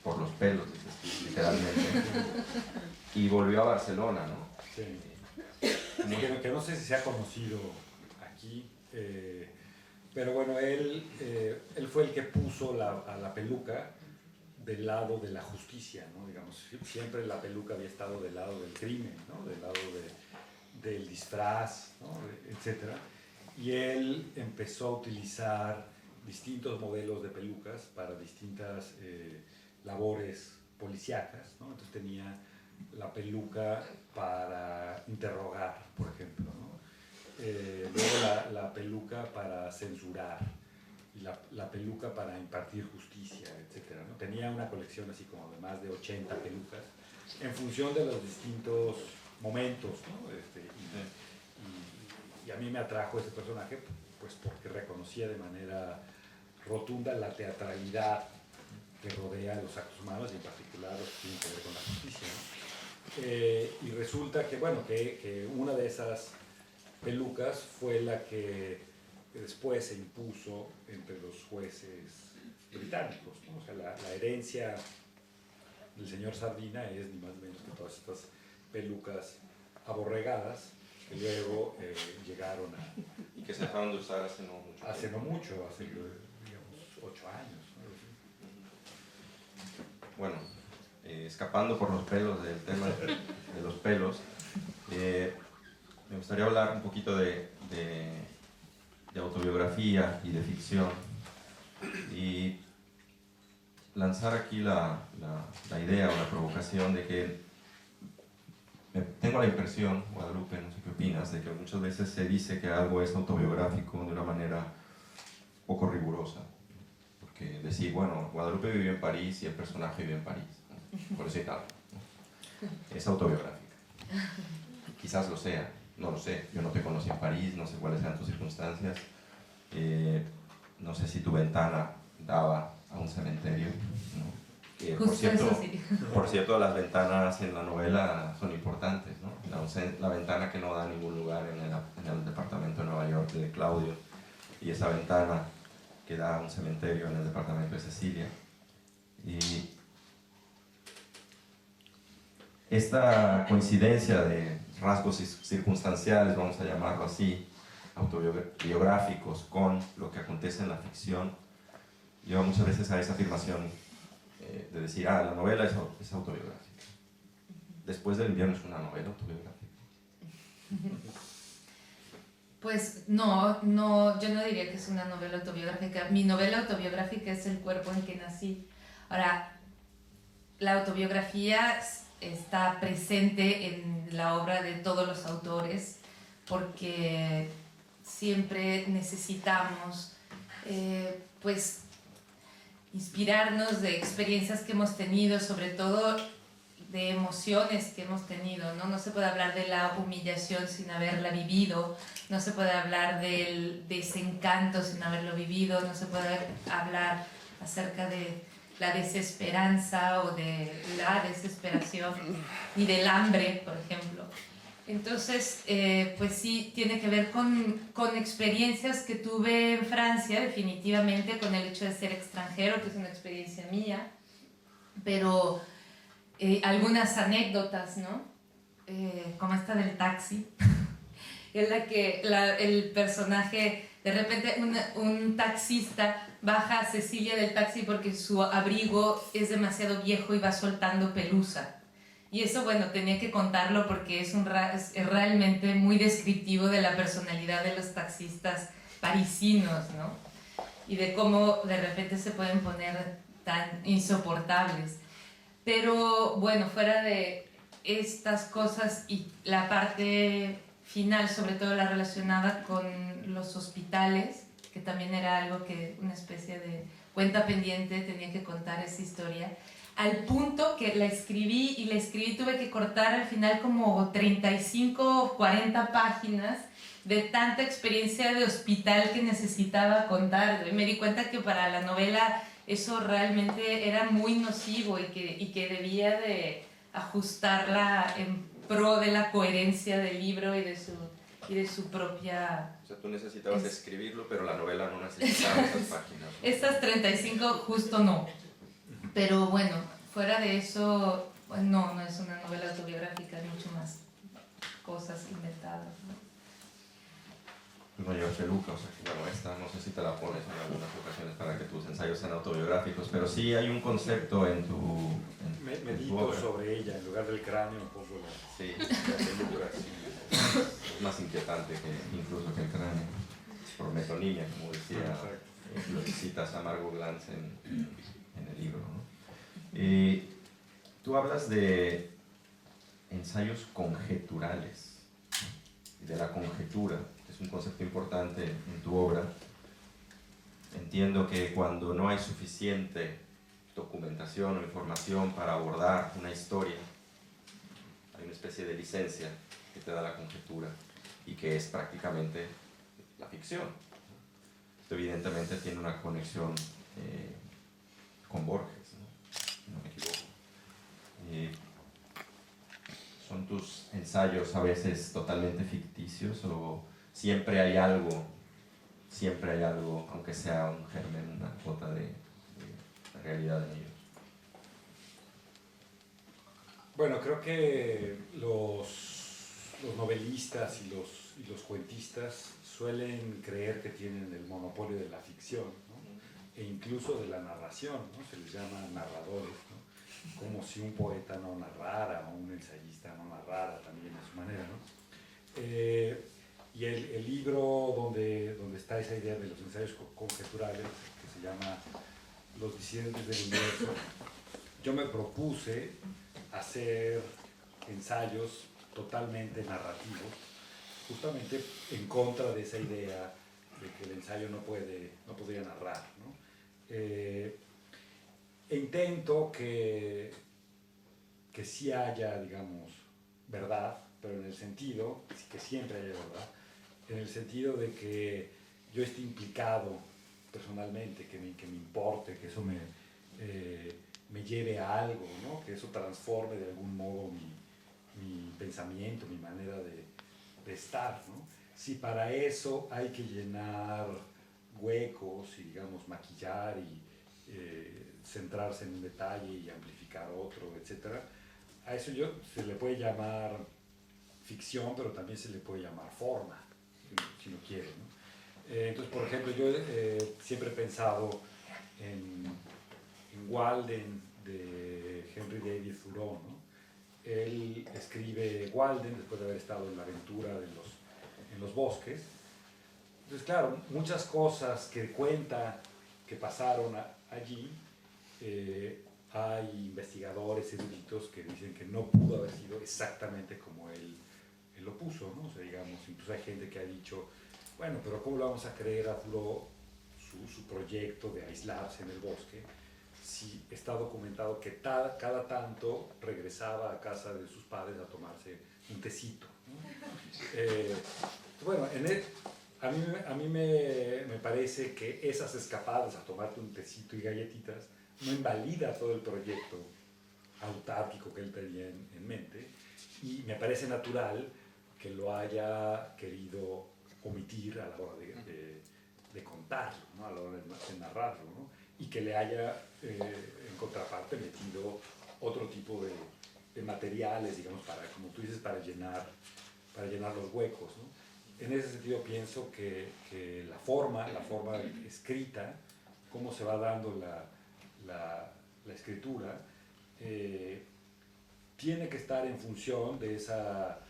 Speaker 1: por los pelos, literalmente, y volvió a Barcelona, ¿no?
Speaker 3: Sí. Que no sé si se ha conocido aquí, pero bueno, él fue el que puso a la peluca del lado de la justicia, ¿no? Digamos, siempre la peluca había estado del lado del crimen, ¿no? Del lado del disfraz, ¿no? Etcétera. Y él empezó a utilizar distintos modelos de pelucas para distintas labores policíacas, ¿no? Entonces tenía la peluca para interrogar, por ejemplo, ¿no? Luego la peluca para censurar y la peluca para impartir justicia, etc., ¿no? Tenía una colección así como de más de 80 pelucas en función de los distintos momentos, ¿no? Y a mí me atrajo ese personaje pues porque reconocía de manera rotunda la teatralidad que rodea los actos humanos y en particular los que tienen que ver con la justicia, ¿no? Y resulta que, bueno, que una de esas pelucas fue la que después se impuso entre los jueces británicos, ¿no? O sea, la herencia del señor Sardina es ni más ni menos que todas estas pelucas aborregadas que luego llegaron a...
Speaker 1: Y que se dejaron de usar hace no mucho.
Speaker 3: Hace no mucho, hace digamos 8 años, ¿no?
Speaker 1: Bueno, escapando por los pelos del tema de los pelos, me gustaría hablar un poquito de autobiografía y de ficción y lanzar aquí la idea o la provocación de que tengo la impresión, Guadalupe, no sé qué opinas, de que muchas veces se dice que algo es autobiográfico de una manera poco rigurosa. Porque decir, bueno, Guadalupe vivió en París y el personaje vivió en París, ¿no? Por eso y tal, ¿no? Es autobiográfica. Quizás lo sea, no lo sé. Yo no te conocí en París, no sé cuáles eran tus circunstancias. No sé si tu ventana daba a un cementerio, ¿no? Por cierto, las ventanas en la novela son importantes, ¿no? La ventana que no da a ningún lugar en el departamento de Nueva York de Claudio, y esa ventana que da a un cementerio en el departamento de Cecilia. Y esta coincidencia de rasgos circunstanciales, vamos a llamarlo así, autobiográficos con lo que acontece en la ficción, lleva muchas veces a esa afirmación de decir, la novela es autobiográfica. Después del invierno es una novela autobiográfica.
Speaker 2: Pues no, yo no diría que es una novela autobiográfica. Mi novela autobiográfica es El cuerpo en que nací. Ahora, la autobiografía está presente en la obra de todos los autores porque siempre necesitamos pues inspirarnos de experiencias que hemos tenido, sobre todo de emociones que hemos tenido, ¿no? No se puede hablar de la humillación sin haberla vivido, no se puede hablar del desencanto sin haberlo vivido, no se puede hablar acerca de la desesperanza o de la desesperación, ni del hambre, por ejemplo. Entonces, pues sí, tiene que ver con experiencias que tuve en Francia, definitivamente, con el hecho de ser extranjero, que es una experiencia mía, pero algunas anécdotas, ¿no? Como esta del taxi, en la que el personaje, de repente un taxista baja a Cecilia del taxi porque su abrigo es demasiado viejo y va soltando pelusa. Y eso, bueno, tenía que contarlo porque es realmente muy descriptivo de la personalidad de los taxistas parisinos, ¿no? Y de cómo de repente se pueden poner tan insoportables. Pero bueno, fuera de estas cosas y la parte final, sobre todo la relacionada con los hospitales, que también era algo que una especie de cuenta pendiente, tenía que contar esa historia, al punto que la escribí, tuve que cortar al final como 35 o 40 páginas de tanta experiencia de hospital que necesitaba contar. Me di cuenta que para la novela eso realmente era muy nocivo y que debía de ajustarla en pro de la coherencia del libro y de su propia...
Speaker 1: O sea, tú necesitabas escribirlo, pero la novela no necesitaba esas páginas, ¿no?
Speaker 2: Estas 35 justo no. Pero bueno, fuera de eso, pues no es una novela autobiográfica, es mucho más cosas inventadas, ¿no?
Speaker 1: Tú no llevas peluca, o sea que bueno, esta no sé si te la pones en algunas ocasiones para que tus ensayos sean autobiográficos, pero sí hay un concepto en tu
Speaker 3: Medito
Speaker 1: obra.
Speaker 3: Sobre ella, en lugar del cráneo, un poco
Speaker 1: Sí,
Speaker 3: la peluca. Sí.
Speaker 1: es más inquietante que incluso que el cráneo. Por metonimia, como decía, lo citas a Margot Glantz en el libro, ¿no? Tú hablas de ensayos conjeturales, y de la conjetura, que es un concepto importante en tu obra. Entiendo que cuando no hay suficiente documentación o información para abordar una historia, hay una especie de licencia que te da la conjetura y que es prácticamente la ficción. Esto evidentemente tiene una conexión con Borges, ¿no? Si no me equivoco. ¿Son tus ensayos a veces totalmente ficticios o siempre hay algo, aunque sea un germen, una cuota de realidad en ellos?
Speaker 3: Bueno, creo que los novelistas y los cuentistas suelen creer que tienen el monopolio de la ficción, ¿no? E incluso de la narración, ¿no? Se les llama narradores, ¿no? Como si un poeta no narrara o un ensayista no narrara también a su manera, ¿no? Y el libro donde está esa idea de los ensayos conjeturales, que se llama Los disidentes del universo, yo me propuse hacer ensayos totalmente narrativos, justamente en contra de esa idea de que el ensayo no podría narrar, ¿no? E intento que sí haya, digamos, verdad, pero en el sentido, que siempre haya verdad, en el sentido de que yo esté implicado personalmente, que me importe, que eso me lleve a algo, ¿no? Que eso transforme de algún modo mi pensamiento, mi manera de estar, ¿no? Si para eso hay que llenar huecos y, digamos, maquillar y centrarse en un detalle y amplificar otro, etc., a eso se le puede llamar ficción, pero también se le puede llamar forma, si uno quiere, ¿no? Entonces, por ejemplo, yo siempre he pensado en Walden, de Henry David Thoreau, ¿no? Él escribe Walden después de haber estado en la aventura en los bosques. Entonces, claro, muchas cosas que cuenta que pasaron allí, hay investigadores eruditos que dicen que no pudo haber sido exactamente como él lo puso, ¿no? O sea, digamos, incluso hay gente que ha dicho, bueno, pero ¿cómo lo vamos a creer a Thoreau su proyecto de aislarse en el bosque si está documentado que cada tanto regresaba a casa de sus padres a tomarse un tecito, ¿no? Bueno, a mí me parece que esas escapadas a tomarte un tecito y galletitas no invalida todo el proyecto autárquico que él tenía en mente, y me parece natural que lo haya querido omitir a la hora de contarlo, ¿no? A la hora de narrarlo, ¿no? Y que le haya en contraparte metido otro tipo de materiales, digamos, como tú dices, para llenar los huecos, ¿no? En ese sentido pienso que la forma escrita, cómo se va dando la escritura, tiene que estar en función de esa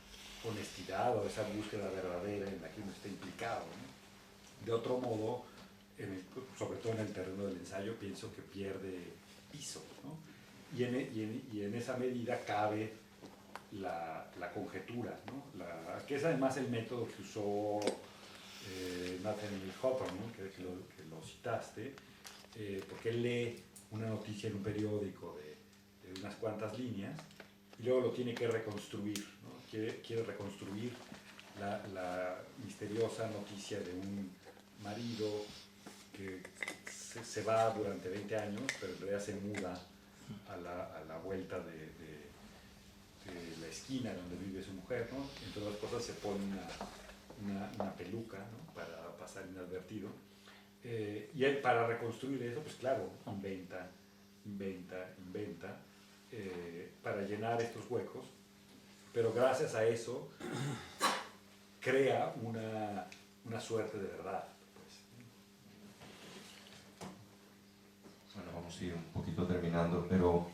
Speaker 3: honestidad o esa búsqueda verdadera en la que uno está implicado, ¿no? De otro modo, sobre todo en el terreno del ensayo, pienso que pierde piso, ¿no? Y en esa medida cabe la conjetura, ¿no? Que es además el método que usó Nathaniel Hawthorne, ¿no? que lo citaste, porque él lee una noticia en un periódico de unas cuantas líneas y luego lo tiene que reconstruir, ¿no? Quiere reconstruir la misteriosa noticia de un marido que se va durante 20 años, pero en realidad se muda a la vuelta de la esquina donde vive su mujer, ¿no? Entre otras cosas se pone una peluca, ¿no? Para pasar inadvertido. Y él, para reconstruir eso, pues claro, inventa, para llenar estos huecos, pero gracias a eso crea una suerte de verdad. Pues.
Speaker 1: Bueno, vamos a ir un poquito terminando, pero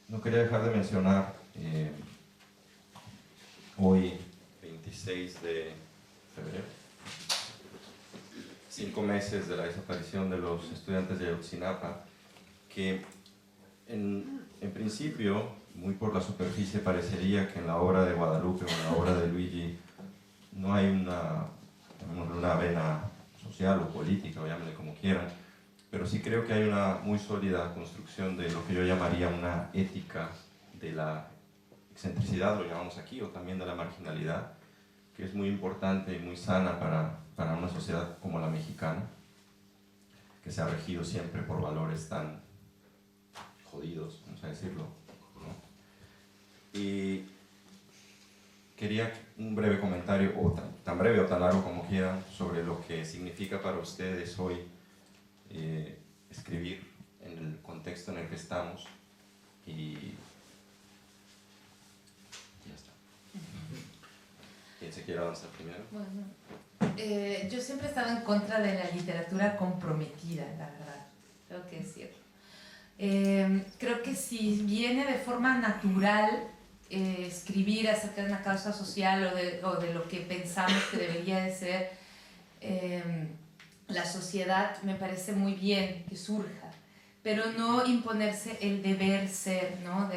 Speaker 1: no quería dejar de mencionar hoy, 26 de febrero, 5 meses de la desaparición de los estudiantes de Ayotzinapa, que en principio, muy por la superficie, parecería que en la obra de Guadalupe o en la obra de Luigi no hay una vena social o política, o llámenle como quieran, pero sí creo que hay una muy sólida construcción de lo que yo llamaría una ética de la excentricidad, lo llamamos aquí, o también de la marginalidad, que es muy importante y muy sana para una sociedad como la mexicana, que se ha regido siempre por valores tan jodidos, vamos a decirlo, ¿no? Y quería un breve comentario, o tan breve o tan largo como quieran, sobre lo que significa para ustedes hoy escribir en el contexto en el que estamos, y ya está. ¿Quién se quiere avanzar primero?
Speaker 2: Bueno, yo siempre he estado en contra de la literatura comprometida, la verdad, tengo que decirlo. Creo que si viene de forma natural escribir acerca de una causa social o de lo que pensamos que debería de ser la sociedad, me parece muy bien que surja, pero no imponerse el deber ser, ¿no?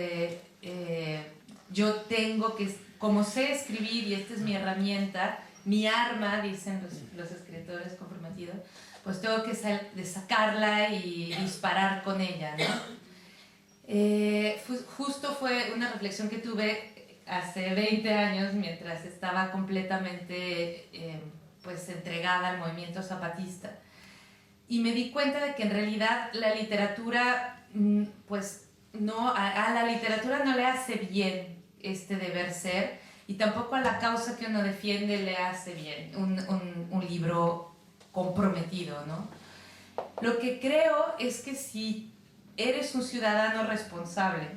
Speaker 2: Yo tengo que, como sé escribir y esta es mi herramienta, mi arma, dicen los escritores comprometidos, pues tengo que sacarla y disparar con ella, ¿no? Justo fue una reflexión que tuve hace 20 años mientras estaba completamente pues entregada al movimiento zapatista, y me di cuenta de que en realidad la literatura pues no, a la literatura no le hace bien este deber ser, y tampoco a la causa que uno defiende le hace bien un libro comprometido, ¿no? Lo que creo es que si eres un ciudadano responsable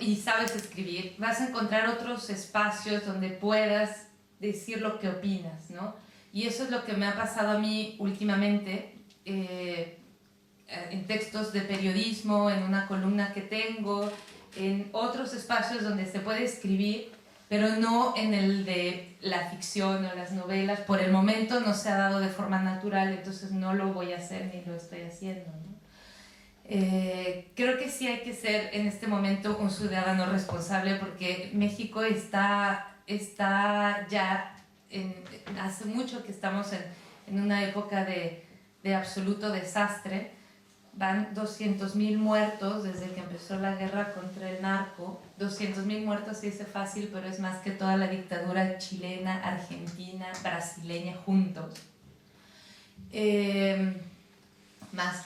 Speaker 2: y sabes escribir, vas a encontrar otros espacios donde puedas decir lo que opinas, ¿no? Y eso es lo que me ha pasado a mí últimamente en textos de periodismo, en una columna que tengo, en otros espacios donde se puede escribir, pero no en el de la ficción o las novelas. Por el momento no se ha dado de forma natural, entonces no lo voy a hacer ni lo estoy haciendo, ¿no? Creo que sí hay que ser en este momento un ciudadano responsable, porque México está ya, hace mucho que estamos en una época de absoluto desastre. Van 200.000 muertos desde que empezó la guerra contra el narco. 200.000 muertos se dice fácil, pero es más que toda la dictadura chilena, argentina, brasileña juntos. Más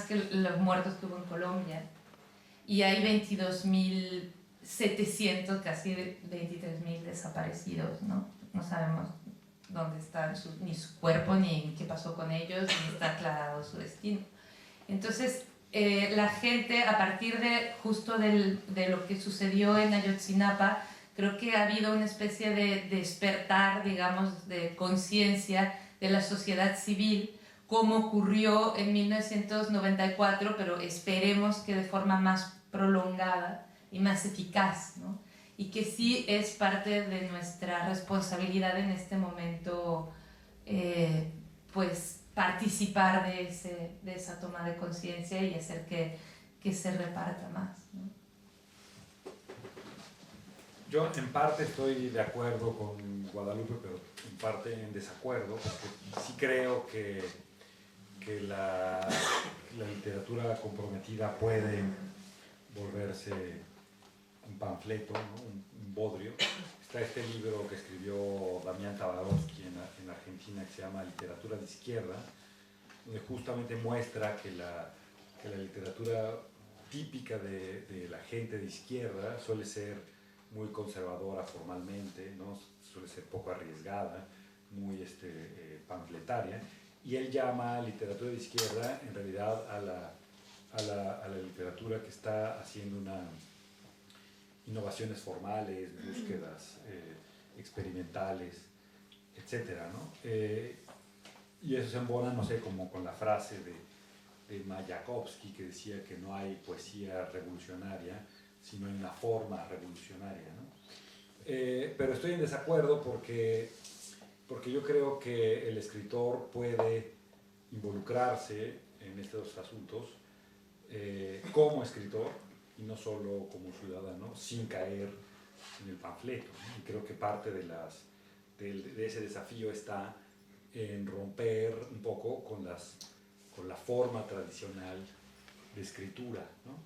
Speaker 2: que los muertos que hubo en Colombia. Y hay 22.700, casi 23.000 desaparecidos, ¿no? No sabemos dónde están ni su cuerpo, ni qué pasó con ellos, ni está aclarado su destino. Entonces, la gente, a partir de justo de lo que sucedió en Ayotzinapa, creo que ha habido una especie de despertar, digamos, de conciencia de la sociedad civil, como ocurrió en 1994, pero esperemos que de forma más prolongada y más eficaz, ¿no? Y que sí es parte de nuestra responsabilidad en este momento, pues participar de esa toma de conciencia y hacer que se reparta más, ¿no?
Speaker 3: Yo en parte estoy de acuerdo con Guadalupe, pero en parte en desacuerdo, porque sí creo que la literatura comprometida puede volverse un panfleto, ¿no? un bodrio. Está este libro que escribió Damián Tabarovsky en Argentina, que se llama Literatura de Izquierda, donde justamente muestra que la literatura típica de la gente de izquierda suele ser muy conservadora formalmente, ¿no? Suele ser poco arriesgada, muy panfletaria, y él llama literatura de izquierda en realidad a a la literatura que está haciendo innovaciones formales, búsquedas experimentales, etcétera, ¿no? Y eso se embona, no sé, como con la frase de Mayakovsky, que decía que no hay poesía revolucionaria, sino en una forma revolucionaria, ¿no? Pero estoy en desacuerdo porque yo creo que el escritor puede involucrarse en estos asuntos como escritor y no solo como ciudadano, sin caer en el panfleto, ¿no? Y creo que parte de ese desafío está en romper un poco con la forma tradicional de escritura, ¿no?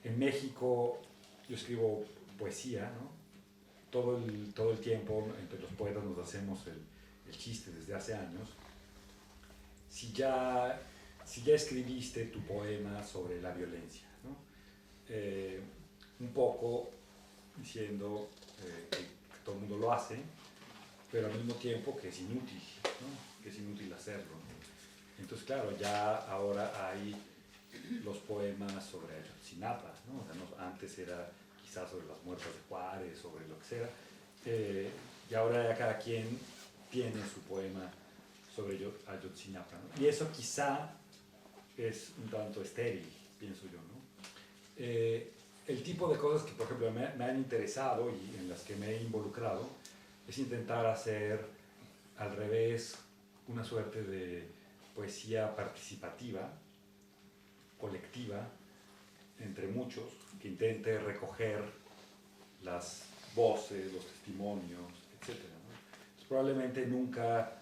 Speaker 3: En México yo escribo poesía, ¿no? Todo el tiempo entre los poetas nos hacemos el chiste desde hace años. Si ya escribiste tu poema sobre la violencia, ¿no? Un poco diciendo que todo el mundo lo hace, pero al mismo tiempo que es inútil, ¿no? Que es inútil hacerlo, ¿no? Entonces, claro, ya ahora hay los poemas sobre Ayotzinapa, ¿no? O sea, antes era quizás sobre las muertas de Juárez, sobre lo que sea, y ahora ya cada quien tiene su poema sobre Ayotzinapa, ¿no? Y eso quizá es un tanto estéril, pienso yo, ¿no? El tipo de cosas que, por ejemplo, me han interesado y en las que me he involucrado es intentar hacer al revés una suerte de poesía participativa, colectiva, entre muchos, que intente recoger las voces, los testimonios, etc., ¿no? Entonces, probablemente nunca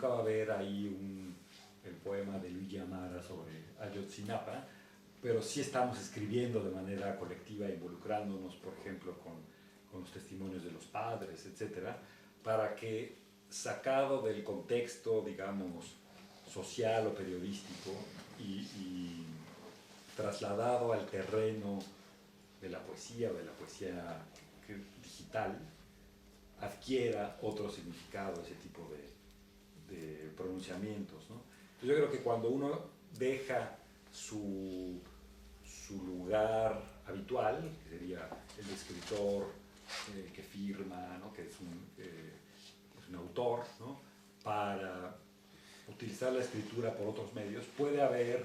Speaker 3: va a haber ahí el poema de Luigi Amara sobre Ayotzinapa, pero sí estamos escribiendo de manera colectiva, involucrándonos, por ejemplo, con los testimonios de los padres, etc., para que, sacado del contexto, digamos, social o periodístico y trasladado al terreno de la poesía o de la poesía digital, adquiera otro significado ese tipo de pronunciamientos, ¿no? Yo creo que cuando uno deja su lugar habitual, que sería el escritor que firma, ¿no? Que es un autor, ¿no? Para utilizar la escritura por otros medios, puede haber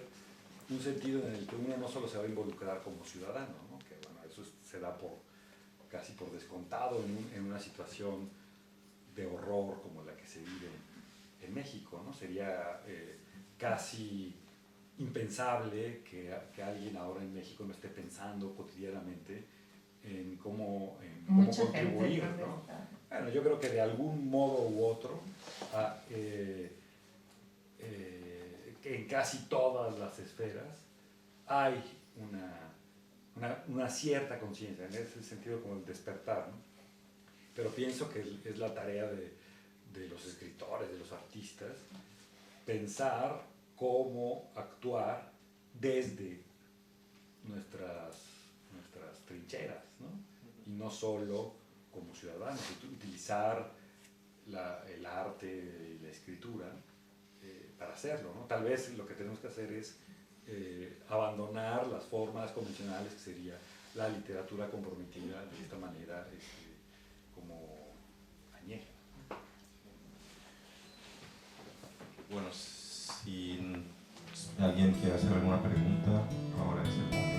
Speaker 3: un sentido en el que uno no solo se va a involucrar como ciudadano, ¿no? Que bueno, eso se da casi por descontado en una situación de horror como la que se vive en México, ¿no? Sería casi impensable que alguien ahora en México no esté pensando cotidianamente en cómo contribuir, ¿no? Bueno, yo creo que de algún modo u otro, que en casi todas las esferas hay una cierta conciencia, en ese sentido como el despertar, ¿no? Pero pienso que es la tarea de los escritores, de los artistas, pensar cómo actuar desde nuestras trincheras, ¿no? Y no solo como ciudadanos, utilizar el arte y la escritura para hacerlo, ¿no? Tal vez lo que tenemos que hacer es abandonar las formas convencionales, que sería la literatura comprometida de esta manera como añeja.
Speaker 1: Bueno, si alguien quiere hacer alguna pregunta, ahora es el momento.